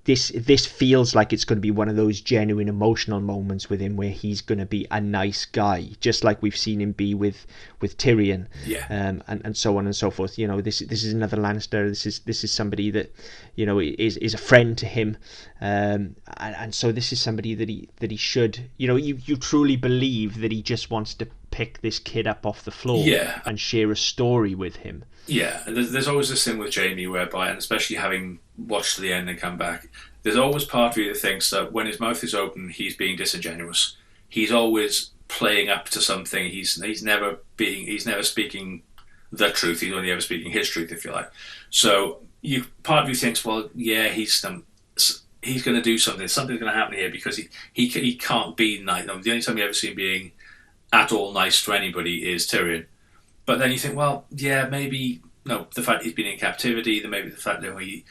This feels like it's going to be one of those genuine emotional moments with him where he's going to be a nice guy, just like we've seen him be with Tyrion. Yeah. And so on and so forth. This is another Lannister. This is somebody that is a friend to him. And so this is somebody that he should. You truly believe that he just wants to pick this kid up off the floor and share a story with him. Yeah, there's always this thing with Jamie whereby, and especially having watched to the end and come back, there's always part of you that thinks that when his mouth is open, he's being disingenuous. He's always playing up to something. He's never speaking the truth. He's only ever speaking his truth, if you like. So part of you thinks, well, yeah, he's going to do something. Something's going to happen here because he can't be nice. The only time you ever see him being at all nice to anybody is Tyrion. But then you think, well, yeah, maybe the fact he's been in captivity, then maybe the fact that we've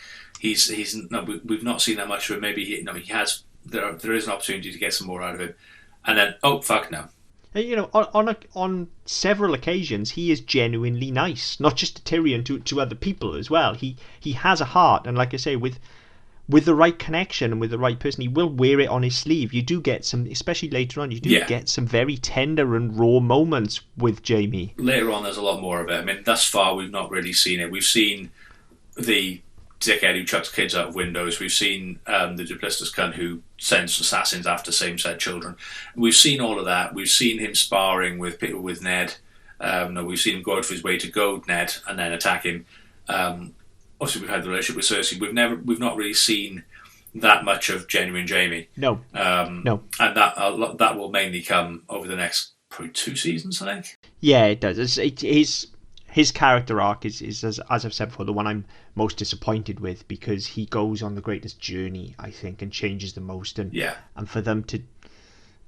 not seen that much of him. Maybe he has. There is an opportunity to get some more out of him, and then fuck no. On several occasions, he is genuinely nice, not just to Tyrion, to other people as well. He has a heart, and like I say, with the right connection and with the right person, he will wear it on his sleeve. You do get some, especially later on, get some very tender and raw moments with Jamie. Later on, there's a lot more of it. I mean, thus far, we've not really seen it. We've seen the dickhead who chucks kids out of windows. We've seen the duplicitous cunt who sends assassins after same-sex children. We've seen all of that. We've seen him sparring with people with Ned. We've seen him go out of his way to goad Ned and then attack him. Obviously, we've had the relationship with Cersei. We've not really seen that much of genuine Jamie. No. No. And that will mainly come over the next probably 2 seasons, I think. Yeah, it does. His character arc is as I've said before, the one I'm most disappointed with, because he goes on the greatest journey, I think, and changes the most. And for them to,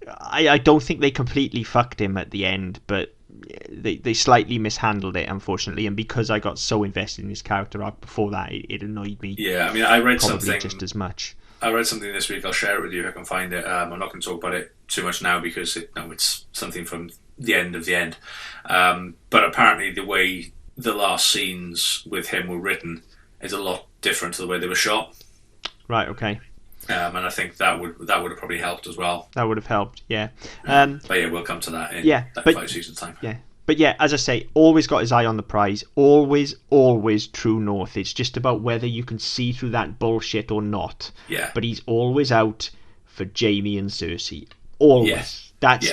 I don't think they completely fucked him at the end, but they slightly mishandled it, unfortunately. And because I got so invested in his character arc before that, it annoyed me. Yeah, I mean, I read probably something just as much. I read something this week. I'll share it with you if I can find it. I'm not going to talk about it too much now because it's something from the end of the end. But apparently, the way the last scenes with him were written is a lot different to the way they were shot. Right. Okay. And I think that would have probably helped as well. That would have helped, yeah. But yeah, we'll come to that in 5 seasons' time. Yeah. But yeah, as I say, always got his eye on the prize. Always, always true north. It's just about whether you can see through that bullshit or not. Yeah. But he's always out for Jamie and Cersei. Always. Yes. That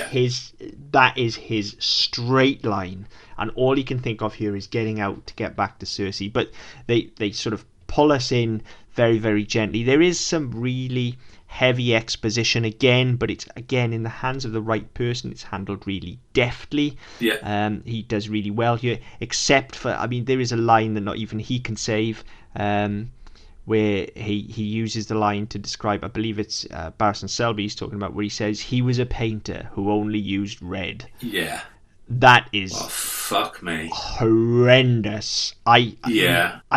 is his straight line. And all he can think of here is getting out to get back to Cersei. But they sort of pull us in very, very gently. There is some really heavy exposition again, but it's again in the hands of the right person. It's handled really deftly. Yeah. He does really well here, except for, I mean, there is a line that not even he can save, where he uses the line to describe, I believe it's Barristan Selby he's talking about, where he says he was a painter who only used red. Yeah. That is fuck me, horrendous. I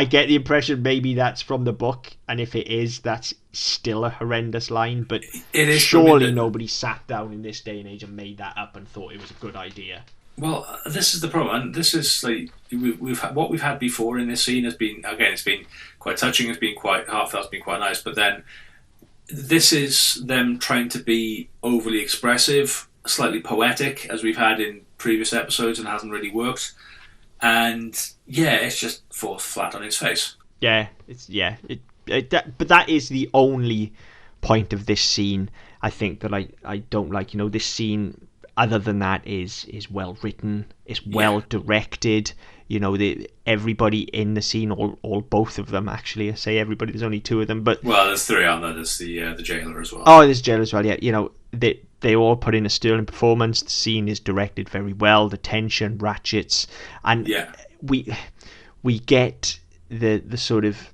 get the impression maybe that's from the book, and if it is, that's still a horrendous line. But it is. Surely nobody sat down in this day and age and made that up and thought it was a good idea. Well, this is the problem, and this is like what we've had before in this scene has been, again, it's been quite touching, it's been quite heartfelt, it's been quite nice. But then this is them trying to be overly expressive, slightly poetic, as we've had in previous episodes, and hasn't really worked. And it's just falls flat on its face. But that is the only point of this scene, I think, that I don't like. This scene, other than that, is well written, it's well directed. Everybody in the scene, all both of them, actually. I say everybody, there's only 2 of them, but there's 3 on there. There's the jailer as well. Oh, there's jailer as well. Yeah, they all put in a sterling performance. The scene is directed very well. The tension ratchets, and we get the sort of,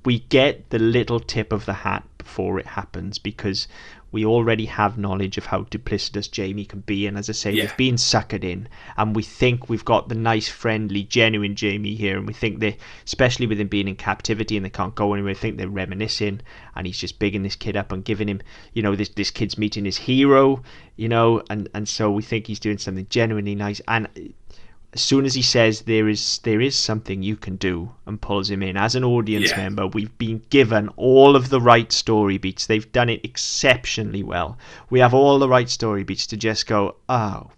we get the little tip of the hat before it happens, because we already have knowledge of how duplicitous Jamie can be, and as I say, we've been suckered in, and we think we've got the nice, friendly, genuine Jamie here, and we think they, especially with him being in captivity and they can't go anywhere, I think they're reminiscing, and he's just bigging this kid up and giving him, this kid's meeting his hero, and so we think he's doing something genuinely nice, and as soon as he says there is something you can do and pulls him in, as an audience member, we've been given all of the right story beats. They've done it exceptionally well. We have all the right story beats to just go, oh,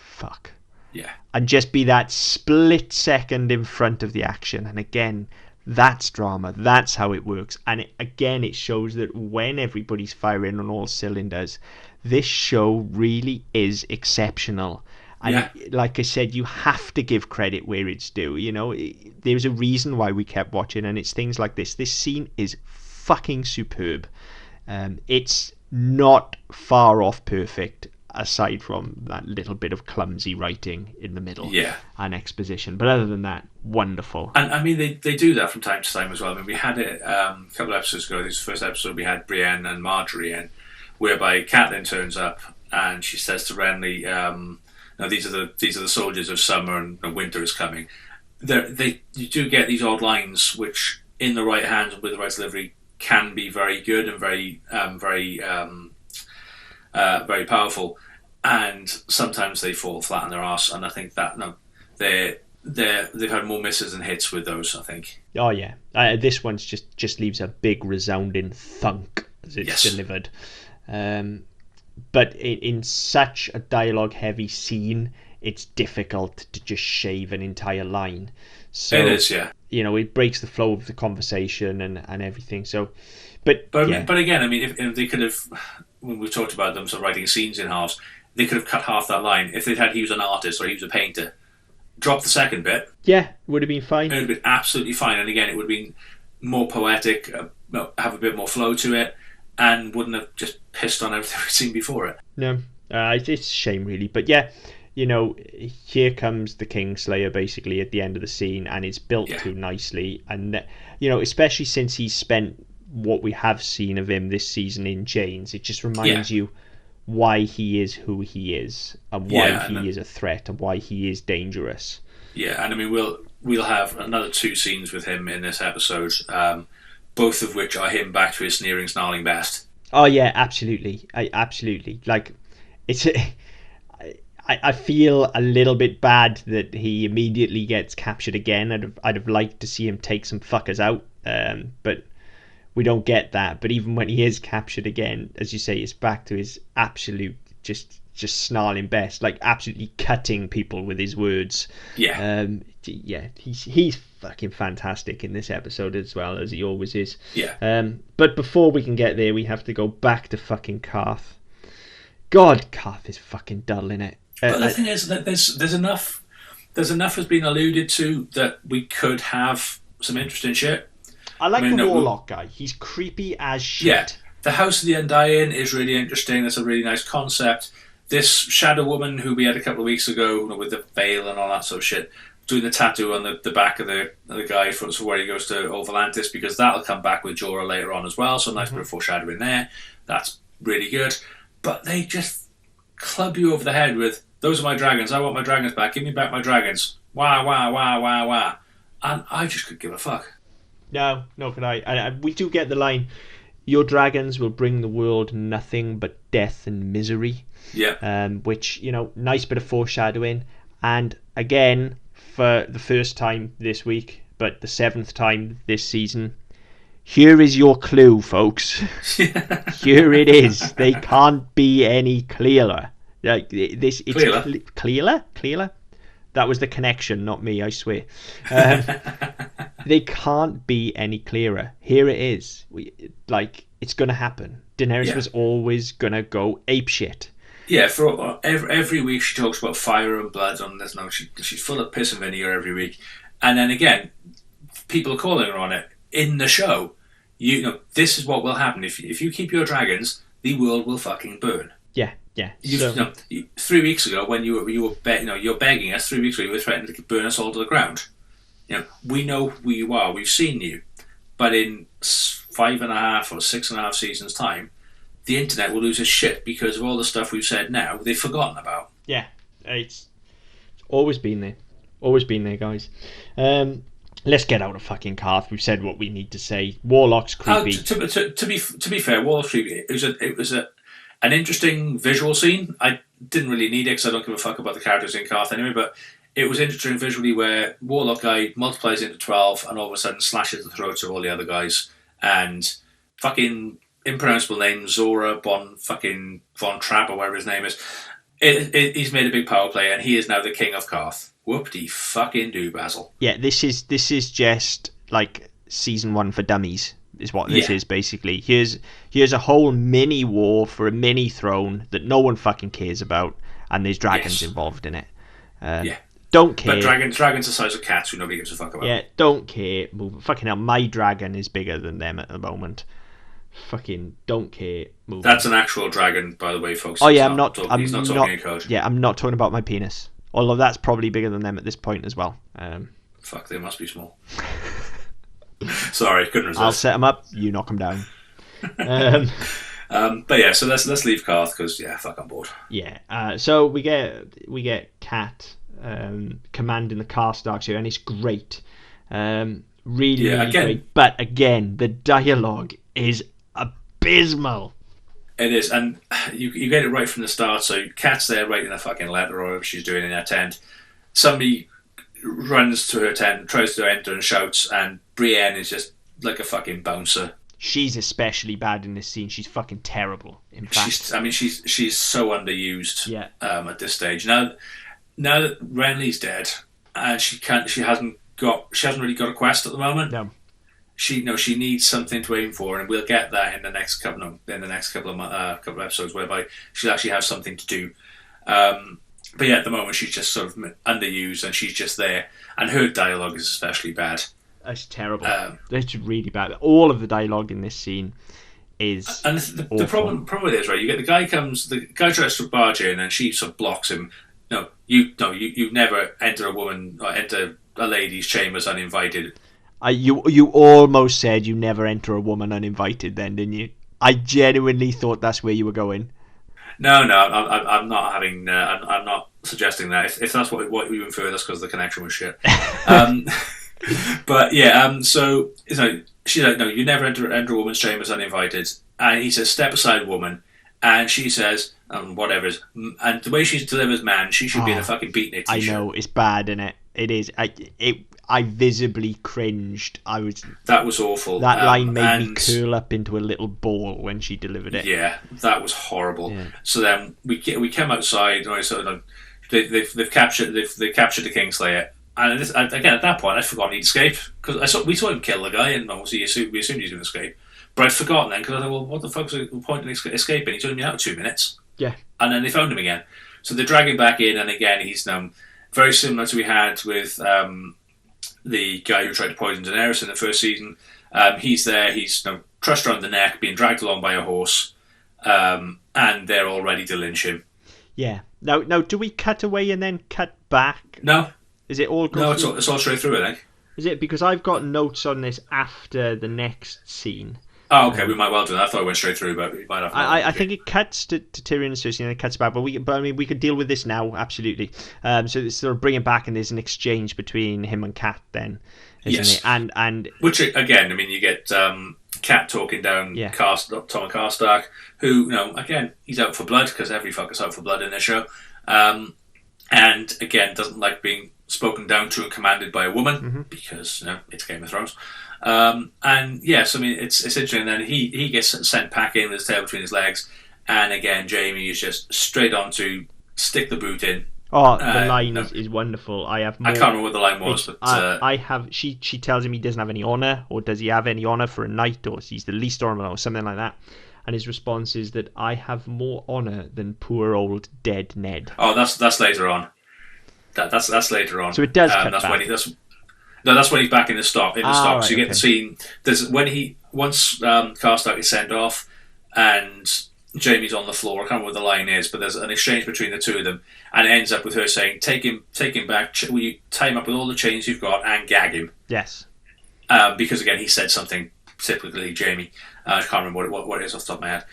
fuck. Yeah. And just be that split second in front of the action. And again, that's drama. That's how it works. And it shows that when everybody's firing on all cylinders, this show really is exceptional. And like I said, you have to give credit where it's due. There's a reason why we kept watching, and it's things like this. This scene is fucking superb. It's not far off perfect, aside from that little bit of clumsy writing in the middle and exposition. But other than that, wonderful. And I mean, they do that from time to time as well. I mean, we had it a couple of episodes ago. This is the first episode we had Brienne and Marjorie in, whereby Catelyn turns up and she says to Renly, now these are the soldiers of summer, and winter is coming. You do get these odd lines which, in the right hands and with the right delivery, can be very good and very powerful. And sometimes they fall flat on their arse. And I think that they've had more misses than hits with those, I think. Oh yeah, this one's just leaves a big resounding thunk as it's delivered. But in such a dialogue-heavy scene, it's difficult to just shave an entire line. So, it is, yeah. It breaks the flow of the conversation and everything. So, but again, I mean, if they could have, when we talked about them sort of writing scenes in halves, they could have cut half that line. If they'd had he was an artist or he was a painter, drop the second bit. Yeah, would have been fine. It would have been absolutely fine. And again, it would have been more poetic, have a bit more flow to it, and wouldn't have just pissed on everything we've seen before it. No, it's a shame, really. But yeah, here comes the Kingslayer basically at the end of the scene, and it's built to nicely. And, especially since he's spent what we have seen of him this season in chains, it just reminds you why he is who he is, and why he is a threat, and why he is dangerous. Yeah, and I mean, we'll have another 2 scenes with him in this episode, both of which are him back to his sneering, snarling best. Oh yeah, absolutely. Absolutely. Like, I feel a little bit bad that he immediately gets captured again. I'd have liked to see him take some fuckers out, but we don't get that. But even when he is captured again, as you say, it's back to his absolute just snarling best, like absolutely cutting people with his words. He's fucking fantastic in this episode, as well as he always is. But before we can get there, we have to go back to fucking Karth. God, Karth is fucking dull in it. But the thing is that there's enough has been alluded to that we could have some interesting shit. I like the Warlock guy. He's creepy as shit. Yeah, the House of the Undying is really interesting. That's a really nice concept. This Shadow Woman who we had a couple of weeks ago, with the veil and all that sort of shit, doing the tattoo on the back of the guy for where he goes to Old Volantis, because that'll come back with Jorah later on as well, so nice bit of foreshadowing there. That's really good. But they just club you over the head with, those are my dragons, I want my dragons back, give me back my dragons. Wah, wah, wah, wah, wah. And I just could give a fuck. No, could I. And we do get the line, your dragons will bring the world nothing but death and misery. Yeah. Which, nice bit of foreshadowing. And again, for the first time this week, but the 7th time this season, here is your clue, folks. Here it is. They can't be any clearer. Like this, it's clearer. That was the connection, not me, I swear. They can't be any clearer. Here it is. It's going to happen. Daenerys was always going to go apeshit. Yeah, for every week she talks about fire and blood on this. No, she's full of piss and vinegar every week. And then again, people are calling her on it in the show. This is what will happen. If you keep your dragons, the world will fucking burn. Yeah, yeah. You know, 3 weeks ago, when you were you're begging us. 3 weeks ago, you were threatening to burn us all to the ground. We know who you are. We've seen you, but in 5.5 or 6.5 seasons' time, the internet will lose its shit because of all the stuff we've said now they've forgotten about. Yeah, it's always been there. Always been there, guys. Let's get out of fucking Carth. We've said what we need to say. Warlock's creepy. To be fair, Warlock's creepy. It was an interesting visual scene. I didn't really need it because I don't give a fuck about the characters in Carth anyway, but it was interesting visually where Warlock guy multiplies into 12 and all of a sudden slashes the throats of all the other guys and fucking impronounceable name Zora Von Trapp or whatever his name is. He's made a big power play and he is now the king of Carth. Whoop-de fucking do, Basil. Yeah, this is just like season 1 for dummies. Is what this is basically. Here's a whole mini war for a mini throne that no one fucking cares about, and there's dragons involved in it. Don't care. But dragons the size of cats who nobody gives a fuck about. Yeah, don't care. Fucking hell, my dragon is bigger than them at the moment. Fucking don't care. That's an actual dragon, by the way, folks. Oh yeah, he's not talking in code. Yeah, I'm not talking about my penis. Although that's probably bigger than them at this point as well. Fuck, they must be small. Sorry, couldn't resist. I'll set them up. You knock them down. But yeah, so let's leave Carth because fuck, I'm bored. Yeah. So we get Kat commanding the Karstarks here, and it's great. Really great. But again, the dialogue is abysmal. It is, and you get it right from the start. So Kat's there writing a fucking letter or whatever she's doing in her tent. Somebody runs to her tent, tries to enter and shouts, and Brienne is just like a fucking bouncer. She's especially bad in this scene. She's fucking terrible. In fact, she's so underused. Yeah. At this stage now that Renly's dead, and she hasn't really got a quest at the moment. No. She needs something to aim for, and we'll get that in the next couple of episodes, whereby she'll actually have something to do. But yeah, at the moment she's just sort of underused, and she's just there. And her dialogue is especially bad. It's terrible. It's really bad. All of the dialogue in this scene is. And the problem with it is, right? You get the guy tries to barge in, and she sort of blocks him. You never enter a lady's chambers uninvited. You almost said you never enter a woman uninvited then, didn't you? I genuinely thought that's where you were going. No, I'm not having. I'm not suggesting that. If that's what you infer, that's because the connection was shit. But yeah, so she's like, no, you never enter a woman's chambers uninvited. And he says, step aside, woman. And she says, whatever. And the way she delivers, man, she should be in a fucking beatnik t-shirt. I know, it's bad, isn't it? It is. I visibly cringed. That was awful. That line made me curl up into a little ball when she delivered it. Yeah, that was horrible. Yeah. So then we came outside. They've captured the Kingslayer, and again at that point I'd forgotten he'd escaped because we saw him kill the guy, and obviously we assumed he was going to escape. But I'd forgotten then because I thought, well, what the fuck's the point in escaping? He's only been out 2 minutes. Yeah, and then they found him again. So they drag him back in, and again he's very similar to we had with. The guy who tried to poison Daenerys in the first season. He's there, he's trussed around the neck, being dragged along by a horse, and they're all ready to lynch him. Yeah. Now, do we cut away and then cut back? No. Is it all? No, it's all straight through, I think. Is it? Because I've got notes on this after the next scene. Oh, okay, we might well do that. I thought it went straight through, but we might have. I think it cuts to Tyrion and Cersei and it cuts back, but we could deal with this now, absolutely. So it's sort of bring it back, and there's an exchange between him and Kat, then, isn't it? And which again, you get Kat talking down Tom Karstark, who again he's out for blood because every fucker's out for blood in this show, and again doesn't like being spoken down to and commanded by a woman because it's Game of Thrones. And yes, it's interesting. And then he gets sent packing with his tail between his legs, and again Jamie is just straight on to stick the boot in. Oh, the line is wonderful. I can't remember what the line was, but I have. She tells him he doesn't have any honor, or does he have any honor for a knight, or he's the least honorable, or something like that. And his response is that I have more honor than poor old dead Ned. Oh, that's later on. That's later on. So it does cut back. That's when he's back in the stock. Right, so you get okay. the scene. Once Karstark is sent off, and Jamie's on the floor. I can't remember what the line is, but there's an exchange between the two of them, and it ends up with her saying, take him back, will you tie him up with all the chains you've got and gag him? Yes. Because, again, he said something typically Jamie. I can't remember what it is off the top of my head.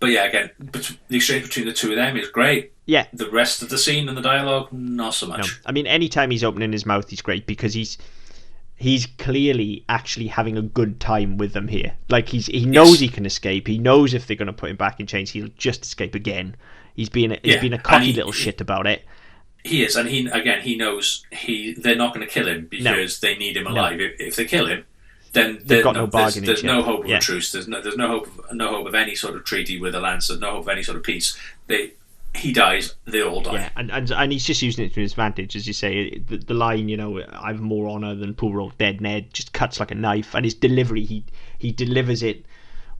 But, yeah, again, the exchange between the two of them is great. Yeah. The rest of the scene and the dialogue, not so much. No. I mean, anytime he's opening his mouth, he's great because he's clearly actually having a good time with them here. Like, he knows he can escape. He knows if they're going to put him back in chains, he'll just escape again. He's been a cocky little shit about it. He is, and he knows they're not going to kill him because they need him alive. No. If they kill him, then they've got no bargaining. There's no hope of a truce. There's no hope of any sort of treaty with the Lance. There's no hope of any sort of peace. He dies, they all die. Yeah, and he's just using it to his advantage, as you say. The line, I've more honour than poor old dead Ned, just cuts like a knife. And his delivery, he delivers it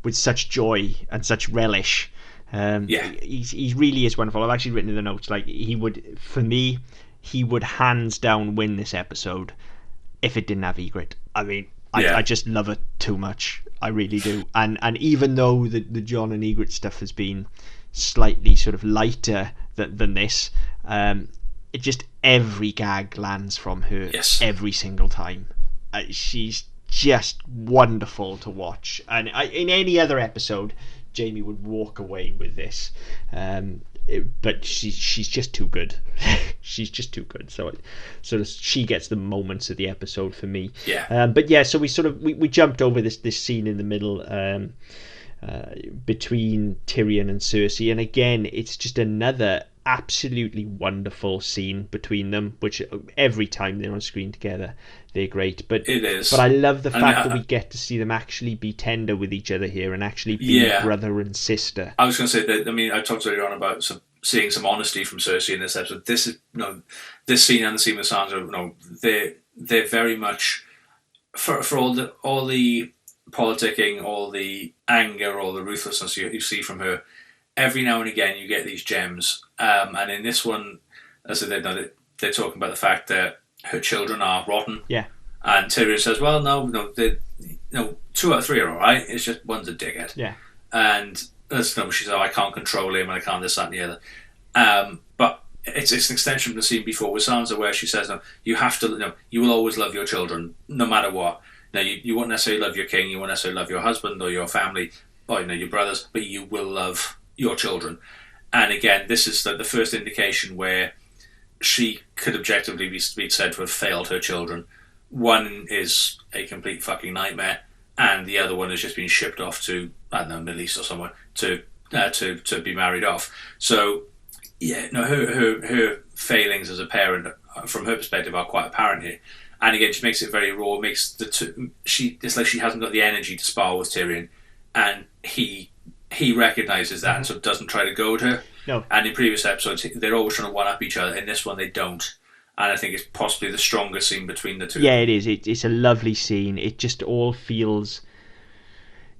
with such joy and such relish. He really is wonderful. I've actually written in the notes, like, he would hands down win this episode if it didn't have Ygritte. I mean, I just love it too much. I really do. And even though the Jon and Ygritte stuff has been slightly sort of lighter than this, it just, every gag lands from her every single time. She's just wonderful to watch, and in any other episode Jamie would walk away with this, but she's just too good. She's just too good, so she gets the moments of the episode for me. But yeah, so we jumped over this scene in the middle, between Tyrion and Cersei, and again it's just another absolutely wonderful scene between them, which every time they're on screen together they're great. But it is. But I love the fact that we get to see them actually be tender with each other here and actually be brother and sister. I was going to say that, I mean, I talked earlier on about seeing some honesty from Cersei in this episode. This is, this scene and the scene with Sansa, they're very much for all the politicking, all the anger, all the ruthlessness you see from her. Every now and again, you get these gems, and in this one, as I said, they're talking about the fact that her children are rotten. Yeah. And Tyrion says, "Well, no, 2 out of 3 are all right. It's just one's a dickhead." Yeah. And she says, "I can't control him, and I can't this, that, and the other." But it's an extension of the scene before with Sansa, where she says, "No, you have to. You will always love your children, no matter what. Now, you won't necessarily love your king, you won't necessarily love your husband or your family, or your brothers, but you will love your children." And again, this is the first indication where she could objectively be said to have failed her children. One is a complete fucking nightmare, and the other one has just been shipped off to, I don't know, Middle East or somewhere to be married off. So yeah, her failings as a parent, from her perspective, are quite apparent here. And again, she makes it very raw. Makes it's like she hasn't got the energy to spar with Tyrion, and he recognises that and so doesn't try to goad her. No. And in previous episodes, they're always trying to one up each other. In this one, they don't. And I think it's possibly the strongest scene between the two. Yeah, it is. It's a lovely scene. It just all feels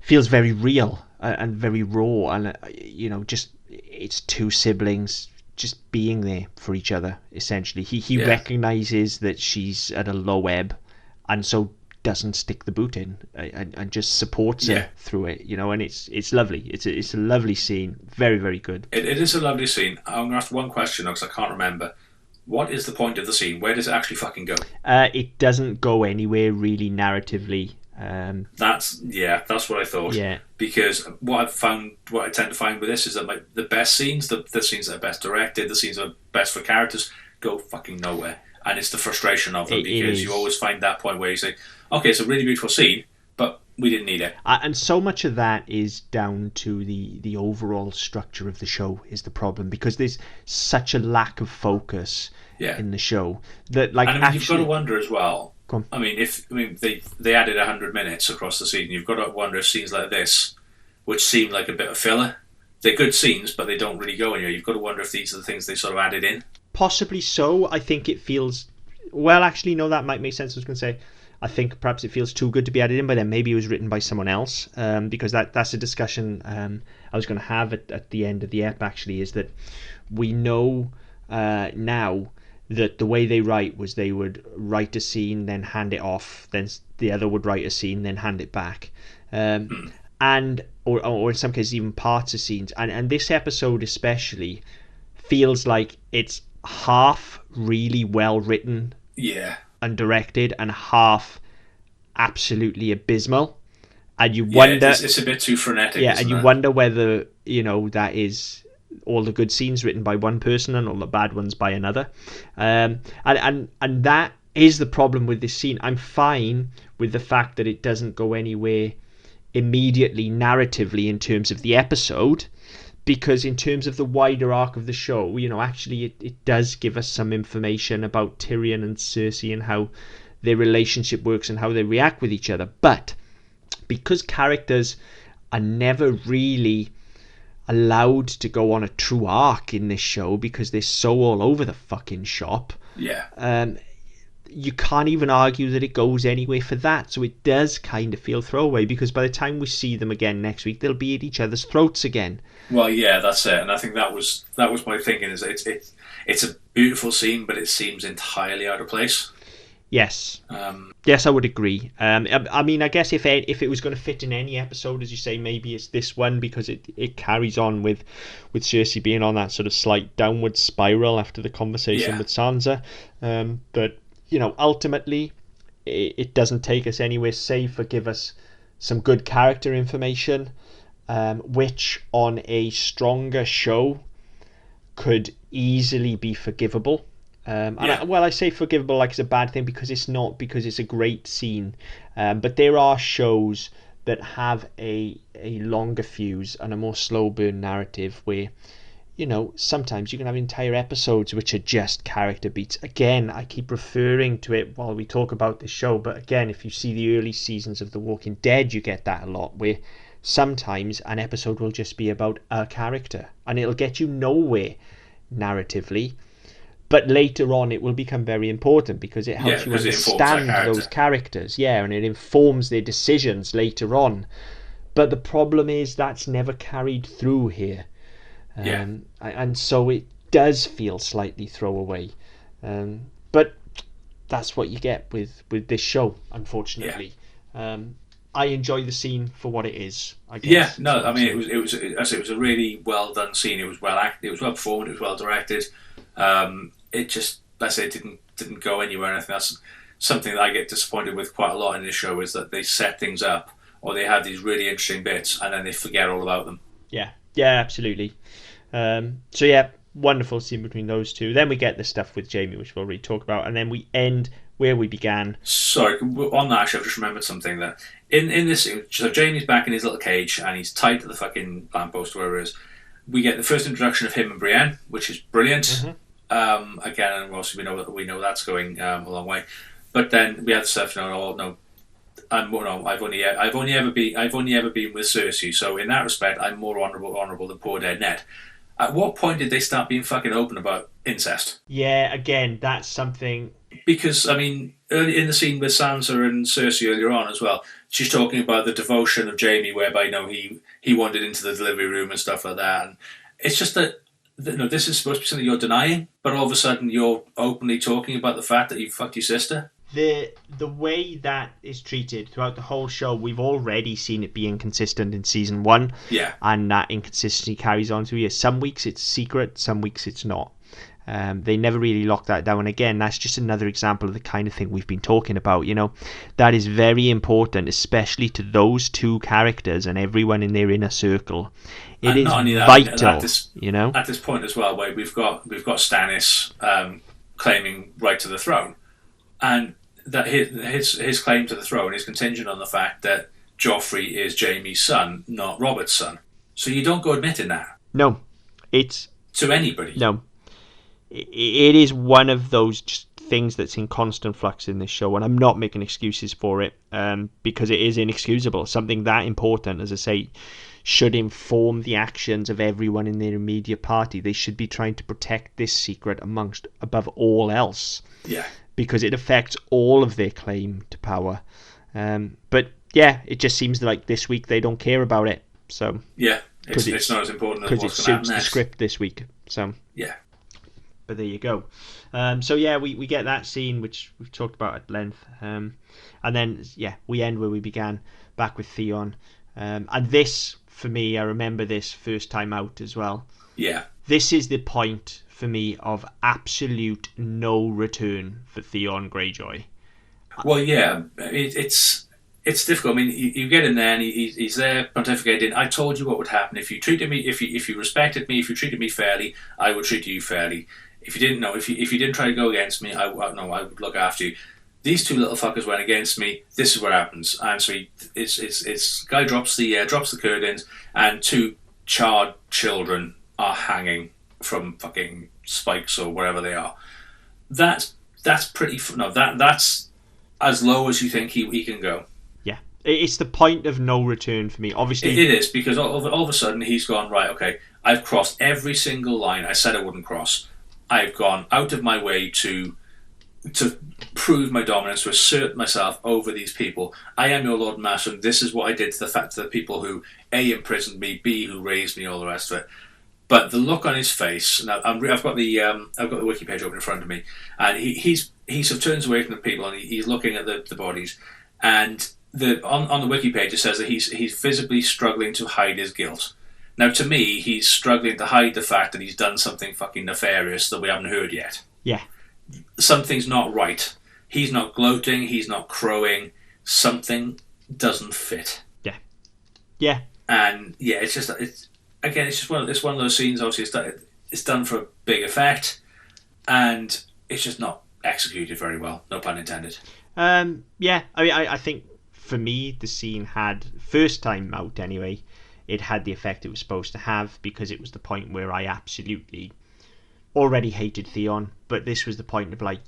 very real and very raw, and just it's two siblings just being there for each other. Essentially, he recognises that she's at a low ebb, and so doesn't stick the boot in and just supports her through it, and it's lovely. It's a lovely scene, very, very good. It is a lovely scene. I'm gonna ask one question because I can't remember. What is the point of the scene? Where does it actually fucking go? It doesn't go anywhere really narratively. That's what I thought. Yeah. Because what I tend to find with this is that the best scenes, the scenes that are best directed, the scenes that are best for characters, go fucking nowhere. And it's the frustration of them, because you always find that point where you say, okay, it's a really beautiful scene, but we didn't need it. And so much of that is down to the overall structure of the show is the problem, because there's such a lack of focus in the show that, like, and you've got to wonder as well. I mean, they added 100 minutes across the season. You've got to wonder if scenes like this, which seem like a bit of filler, they're good scenes, but they don't really go anywhere. You've got to wonder if these are the things they sort of added in. Possibly so. I think it feels... Well, actually, no, that might make sense. I was going to say, I think perhaps it feels too good to be added in, but then maybe it was written by someone else, because that's a discussion I was going to have at the end of the ep, actually, is that we know now that the way they write was they would write a scene, then hand it off, then the other would write a scene, then hand it back. And and or in some cases even parts of scenes, and this episode especially feels like it's half really well written and directed and half absolutely abysmal, and you wonder it's a bit too frenetic, and you wonder whether that is all the good scenes written by one person and all the bad ones by another, and that is the problem with this scene. I'm fine with the fact that it doesn't go anywhere immediately narratively in terms of the episode, because in terms of the wider arc of the show, actually it does give us some information about Tyrion and Cersei and how their relationship works and how they react with each other. But because characters are never really allowed to go on a true arc in this show because they're so all over the fucking shop, you can't even argue that it goes anywhere for that. So it does kind of feel throwaway, because by the time we see them again next week, they'll be at each other's throats again. Well, yeah, that's it. And I think that was my thinking, is it's a beautiful scene, but it seems entirely out of place. Yes. Yes, I would agree. I mean, I guess if it was going to fit in any episode, as you say, maybe it's this one, because it carries on with Cersei being on that sort of slight downward spiral after the conversation with Sansa. But ultimately, it doesn't take us anywhere save for give us some good character information, which on a stronger show could easily be forgivable. I say forgivable like it's a bad thing, because it's not, because it's a great scene. But there are shows that have a longer fuse and a more slow burn narrative where sometimes you can have entire episodes which are just character beats. Again, I keep referring to it while we talk about this show, but again, if you see the early seasons of The Walking Dead, you get that a lot, where sometimes an episode will just be about a character and it'll get you nowhere narratively, but later on it will become very important because it helps you understand those characters, and it informs their decisions later on. But the problem is that's never carried through here. And so it does feel slightly throwaway, but that's what you get with this show, unfortunately. I enjoy the scene for what it is, I guess. It was a really well done scene. It was well acted, it was well performed, it was well directed. It just, let's say, it didn't go anywhere. And I think that's something that I get disappointed with quite a lot in this show, is that they set things up, or they have these really interesting bits, and then they forget all about them. Yeah, absolutely. Wonderful scene between those two. Then we get the stuff with Jamie, which we'll already talk about, and then we end where we began. Sorry, on that actually, I've just remembered something, that in this scene, so Jamie's back in his little cage and he's tied to the fucking lamppost, wherever it is. We get the first introduction of him and Brienne, which is brilliant. Mm-hmm. Again, and obviously we know that's going a long way. But then we have the stuff. I've only ever been with Cersei, so in that respect, I'm more honourable than poor dead Ned. At what point did they start being fucking open about incest? Yeah, again, that's something. Because, I mean, early in the scene with Sansa and Cersei earlier on as well, she's talking about the devotion of Jamie, whereby he wandered into the delivery room and stuff like that. And it's just that this is supposed to be something you're denying, but all of a sudden you're openly talking about the fact that you fucked your sister. The way that is treated throughout the whole show, we've already seen it be inconsistent in season 1. Yeah. And that inconsistency carries on to here. Some weeks it's secret, some weeks it's not. They never really lock that down. And again, that's just another example of the kind of thing we've been talking about. That is very important, especially to those two characters and everyone in their inner circle. It is vital, at this point as well, where we've got Stannis claiming right to the throne, and that his claim to the throne is contingent on the fact that Joffrey is Jaime's son, not Robert's son. So you don't go admitting that. No, it's to anybody. No, it is one of those just things that's in constant flux in this show, and I'm not making excuses for it, because it is inexcusable. Something that important, as I say, should inform the actions of everyone in their immediate party. They should be trying to protect this secret above all else. Yeah. Because it affects all of their claim to power. But yeah, it just seems like this week they don't care about it. So yeah, it's not as important as what's going to happen next. Because it suits the script this week. So yeah. But there you go. We get that scene, which we've talked about at length. And then, we end where we began, back with Theon. And this, for me, I remember this first time out as well. Yeah. This is the point for me of absolute no return for Theon Greyjoy. Well, yeah, it's difficult. I mean, you get in there and he's there pontificating. I told you what would happen if you treated me, if you respected me, if you treated me fairly, I would treat you fairly. If you didn't know, if you didn't try to go against me, I would look after you. These two little fuckers went against me. This is what happens. And so it's guy drops the curtains, and two charred children are hanging from fucking spikes or wherever they are. That's pretty. No, that's as low as you think he can go. Yeah, it's the point of no return for me. Obviously, it is, because all of a sudden he's gone, right, okay, I've crossed every single line I said I wouldn't cross. I've gone out of my way to prove my dominance, to assert myself over these people. I am your Lord and Master, and this is what I did to the people who A, imprisoned me, B, who raised me, all the rest of it. But the look on his face. Now I've got the wiki page open in front of me, and he sort of turns away from the people and he's looking at the bodies, and on the wiki page it says that he's visibly struggling to hide his guilt. Now, to me, he's struggling to hide the fact that he's done something fucking nefarious that we haven't heard yet. Yeah. Something's not right. He's not gloating. He's not crowing. Something doesn't fit. Yeah. Yeah. And yeah, it's just one of those scenes. Obviously, it's done for a big effect, and it's just not executed very well. No pun intended. Yeah. I mean, I think for me, the scene had, first time out anyway, it had the effect it was supposed to have, because it was the point where I absolutely already hated Theon, but this was the point of like,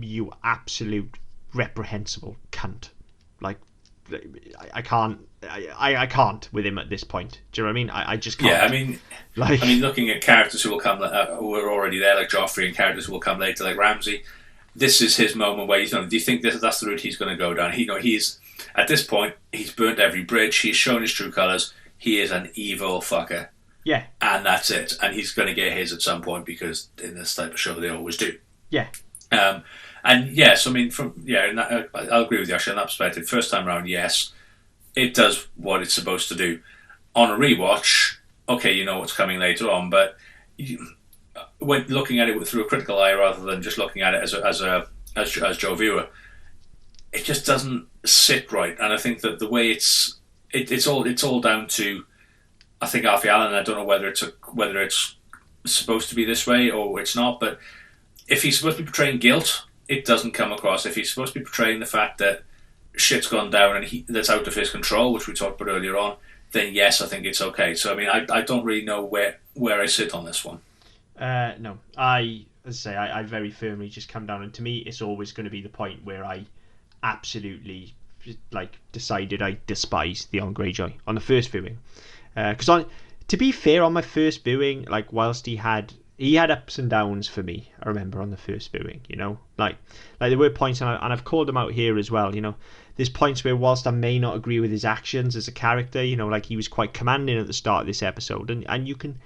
you absolute reprehensible cunt. Like, I can't with him at this point. Do you know what I mean? I just can't. Yeah, I mean, looking at characters who will come, who are already there, like Joffrey, and characters who will come later, like Ramsay. This is his moment where do you think that's the route he's going to go down? He's at this point, he's burnt every bridge. He's shown his true colours. He is an evil fucker. Yeah. And that's it. And he's going to get his at some point, because in this type of show they always do. Yeah. And yes, I mean, I'll agree with you actually on that perspective. First time round, yes, it does what it's supposed to do. On a rewatch, okay, you know what's coming later on, but when looking at it through a critical eye rather than just looking at it as Joe viewer, it just doesn't sit right. And I think that the way it's all down to, I think, Alfie Allen. I don't know whether it's supposed to be this way or it's not, but if he's supposed to be portraying guilt, it doesn't come across. If he's supposed to be portraying the fact that shit's gone down and that's out of his control, which we talked about earlier on, then yes, I think it's okay. So I mean, I don't really know where I sit on this one. No, I very firmly just come down, and to me, it's always going to be the point where I absolutely decided I despised Theon Greyjoy on the first viewing. Because to be fair, on my first viewing, whilst he had ups and downs for me, I remember on the first viewing, like there were points, and I've called them out here as well. There's points where, whilst I may not agree with his actions as a character, like he was quite commanding at the start of this episode, and you can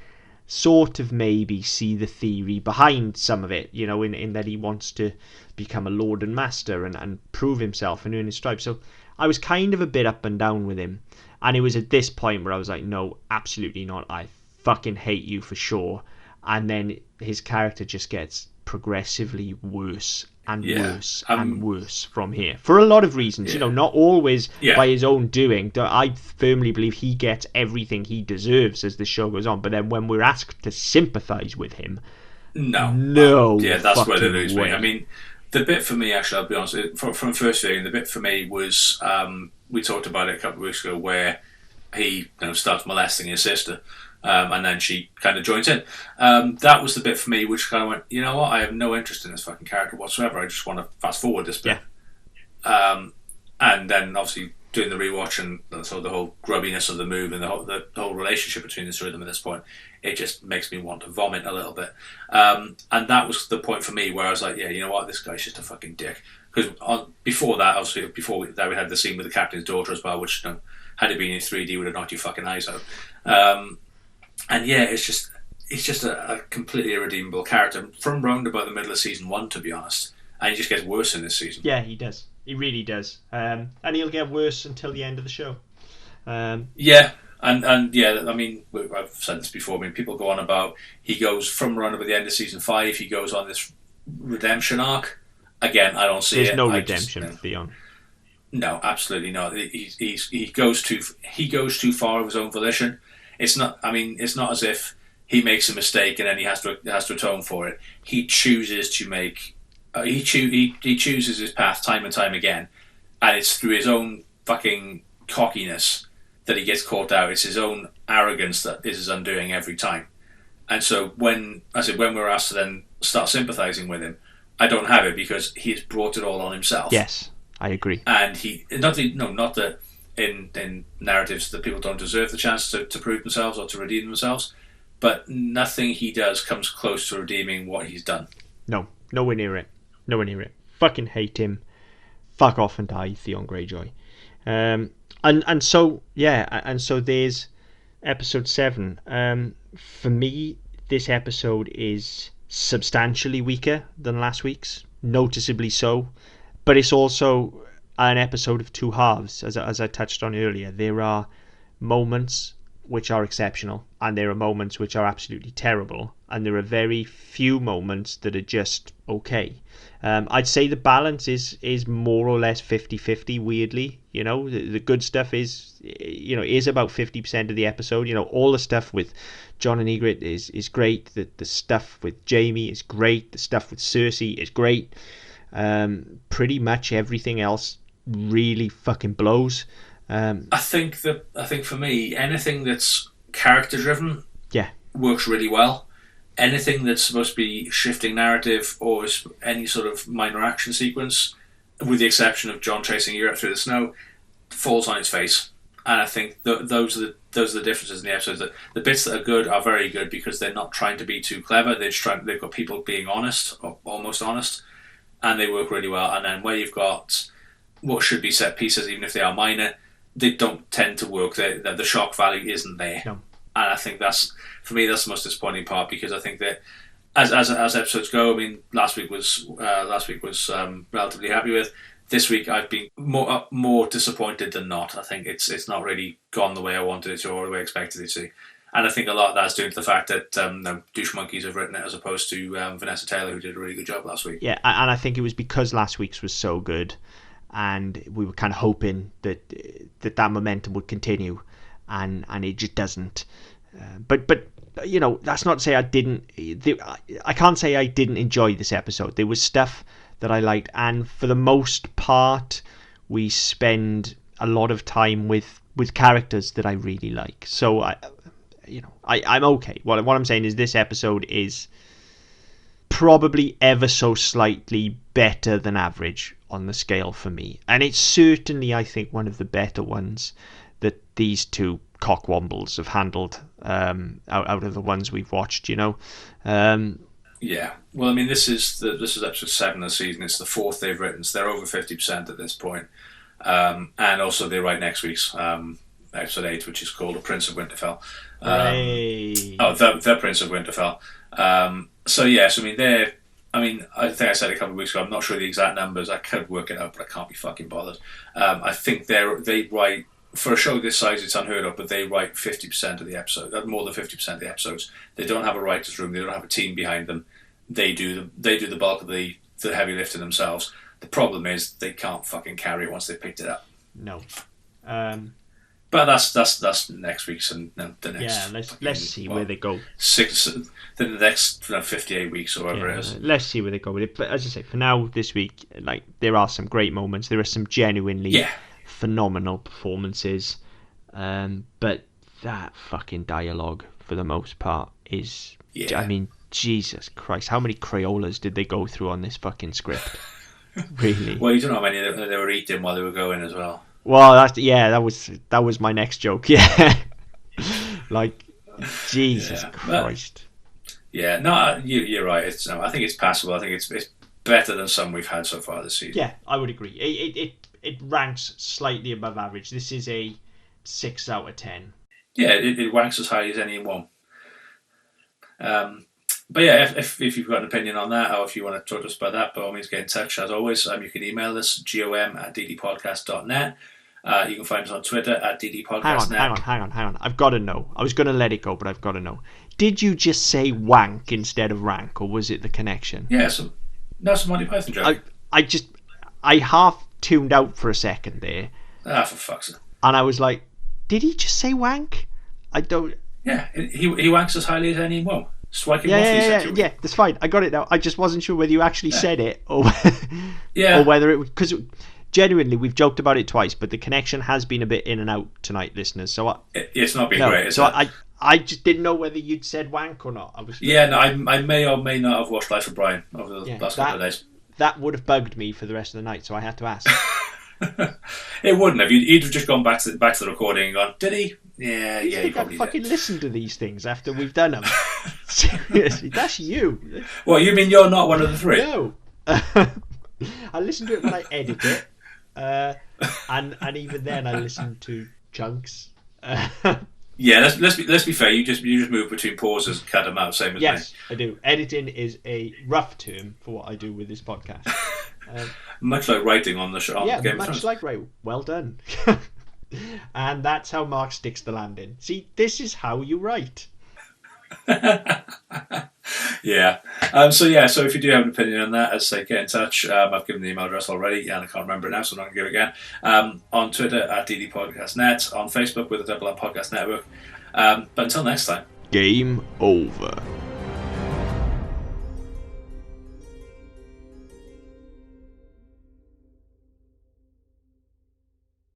sort of maybe see the theory behind some of it, in that he wants to become a lord and master and prove himself and earn his stripes. So I was kind of a bit up and down with him, and it was at this point where I was like, no, absolutely not, I fucking hate you for sure. And then his character just gets progressively worse and worse and worse from here, for a lot of reasons, not always by his own doing. I firmly believe he gets everything he deserves as the show goes on, but then when we're asked to sympathise with him, no, that's where they lose me. I mean, the bit for me, actually, I'll be honest, from first viewing, the bit for me was, we talked about it a couple of weeks ago, where he starts molesting his sister. And then she kind of joins in. That was the bit for me which kind of went, you know what, I have no interest in this fucking character whatsoever. I just want to fast forward this bit. Yeah. And then obviously doing the rewatch and sort of the whole grubbiness of the move and the whole relationship between the two of them at this point, it just makes me want to vomit a little bit. And that was the point for me where I was like, yeah, you know what, this guy's just a fucking dick. Because before that, obviously, we had the scene with the captain's daughter as well, which had it been in 3D would have knocked your fucking eyes out. And yeah, it's just a completely irredeemable character from round about the middle of season 1, to be honest. And he just gets worse in this season. Yeah, he does. He really does. And he'll get worse until the end of the show. Yeah, and yeah, I mean, I've said this before. I mean, people go on about he goes from runner by the end of season 5. He goes on this redemption arc. Again, I don't see There's it. no redemption for Theon. No, absolutely not. He goes too far of his own volition. It's not. I mean, it's not as if he makes a mistake and then he has to atone for it. He chooses to make. He chooses his path time and time again, and it's through his own fucking cockiness that he gets caught out. It's his own arrogance that is his undoing every time. And so when we're asked to then start sympathising with him, I don't have it because he's brought it all on himself. Yes, I agree. And not that in narratives that people don't deserve the chance to prove themselves or to redeem themselves, but nothing he does comes close to redeeming what he's done. No, nowhere near it. Nowhere near it. Fucking hate him. Fuck off and die, Theon Greyjoy. And so there's episode 7. For me, this episode is substantially weaker than last week's, noticeably so. But it's also an episode of two halves, as I touched on earlier. There are moments which are exceptional, and there are moments which are absolutely terrible, and there are very few moments that are just okay. I'd say the balance is more or less 50-50, weirdly. You know, the good stuff is about 50% of the episode. You know, all the stuff with Jon and Ygritte is great. The stuff with Jaime is great. The stuff with Cersei is great. Pretty much everything else really fucking blows. I think for me, anything that's character driven, works really well. Anything that's supposed to be shifting narrative or any sort of minor action sequence, with the exception of Jon chasing Ygritte through the snow, falls on its face. And I think those are the differences in the episodes. The bits that are good are very good because they're not trying to be too clever. They've got people being honest, or almost honest, and they work really well. And then where you've got what should be set pieces, even if they are minor, they don't tend to work. The shock value isn't there. No. And I think for me that's the most disappointing part, because I think that as episodes go, I mean, last week was relatively happy with. This week I've been more disappointed than not. I think it's not really gone the way I wanted it to or the way I expected it to. And I think a lot of that's due to the fact that douche monkeys have written it as opposed to Vanessa Taylor, who did a really good job last week. Yeah, and I think it was because last week's was so good, and we were kind of hoping that momentum would continue, and it just doesn't. But you know, that's not to say I can't say I didn't enjoy this episode. There was stuff that I liked, and for the most part, we spend a lot of time with characters that I really like. So I'm okay. What I'm saying is this episode is probably ever so slightly better than average on the scale for me, and it's certainly, I think, one of the better ones that these two cockwombles have handled out of the ones we've watched. You know. Yeah, well, I mean, this is episode 7 of the season. It's the 4th they've written, so they're over 50% at this point. And also they write next week's episode 8, which is called The Prince of Winterfell. The Prince of Winterfell. So yes, I mean, I think I said a couple of weeks ago, I'm not sure the exact numbers. I could work it out, but I can't be fucking bothered. I think they write, for a show this size, it's unheard of, but they write 50% of the episode, more than 50% of the episodes. They don't have a writer's room. They don't have a team behind them. They do the bulk of the heavy lifting themselves. The problem is they can't fucking carry it once they picked it up. No. But that's next week's and the next. Yeah, let's see where they go. The next 58 weeks or whatever it is. Let's see where they go with it. But as I say, for now, this week, like, there are some great moments. There are some genuinely phenomenal performances. But that fucking dialogue, for the most part, is... Yeah. I mean, Jesus Christ, how many Crayolas did they go through on this fucking script? Really? Well, you don't know how many they were eating while they were going as well. Well, that was my next joke. Yeah, like Jesus Christ. Yeah, no, you're right. I think it's passable. I think it's better than some we've had so far this season. Yeah, I would agree. It ranks slightly above average. This is a 6 out of 10. Yeah, it ranks as high as any one. But yeah, if you've got an opinion on that, or if you want to talk to us about that, by all means get in touch. As always, you can email us, gom@ddpodcast.net. You can find us on Twitter at ddpodcastnet. Hang on. I've got to know. I was going to let it go, but I've got to know. Did you just say wank instead of rank, or was it the connection? Yeah, some Monty Python joke. I half tuned out for a second there. For fuck's sake. And I was like, did he just say wank? I don't... Yeah, he wanks as highly as any won't. Yeah, that's fine. I got it now. I just wasn't sure whether you actually said it or whether it was... Because genuinely, we've joked about it twice, but the connection has been a bit in and out tonight, listeners. So it's not been great. So I just didn't know whether you'd said wank or not. I may or may not have watched Life of Brian over the last couple of days. That would have bugged me for the rest of the night, so I had to ask. It wouldn't have. You'd have just gone back to the recording and gone, did he? Yeah, he probably did. Fucking listen to these things after we've done them. Seriously, that's you. Well, you mean you're not one of the three? No. I listen to it when I edit it, and even then I listen to chunks. Yeah, let's be fair. You just move between pauses and cut them out, same as me. Yes, I do. Editing is a rough term for what I do with this podcast. Much like writing on the show. Yeah, Game much like writing. Well done. And that's how Mark sticks the landing. See, this is how you write. Yeah. So if you do have an opinion on that, as I say, get in touch. I've given the email address already, and I can't remember it now, so I'm not going to give it again. On Twitter at ddpodcastnet, on Facebook with the Double Up Podcast Network. But until next time. Game over.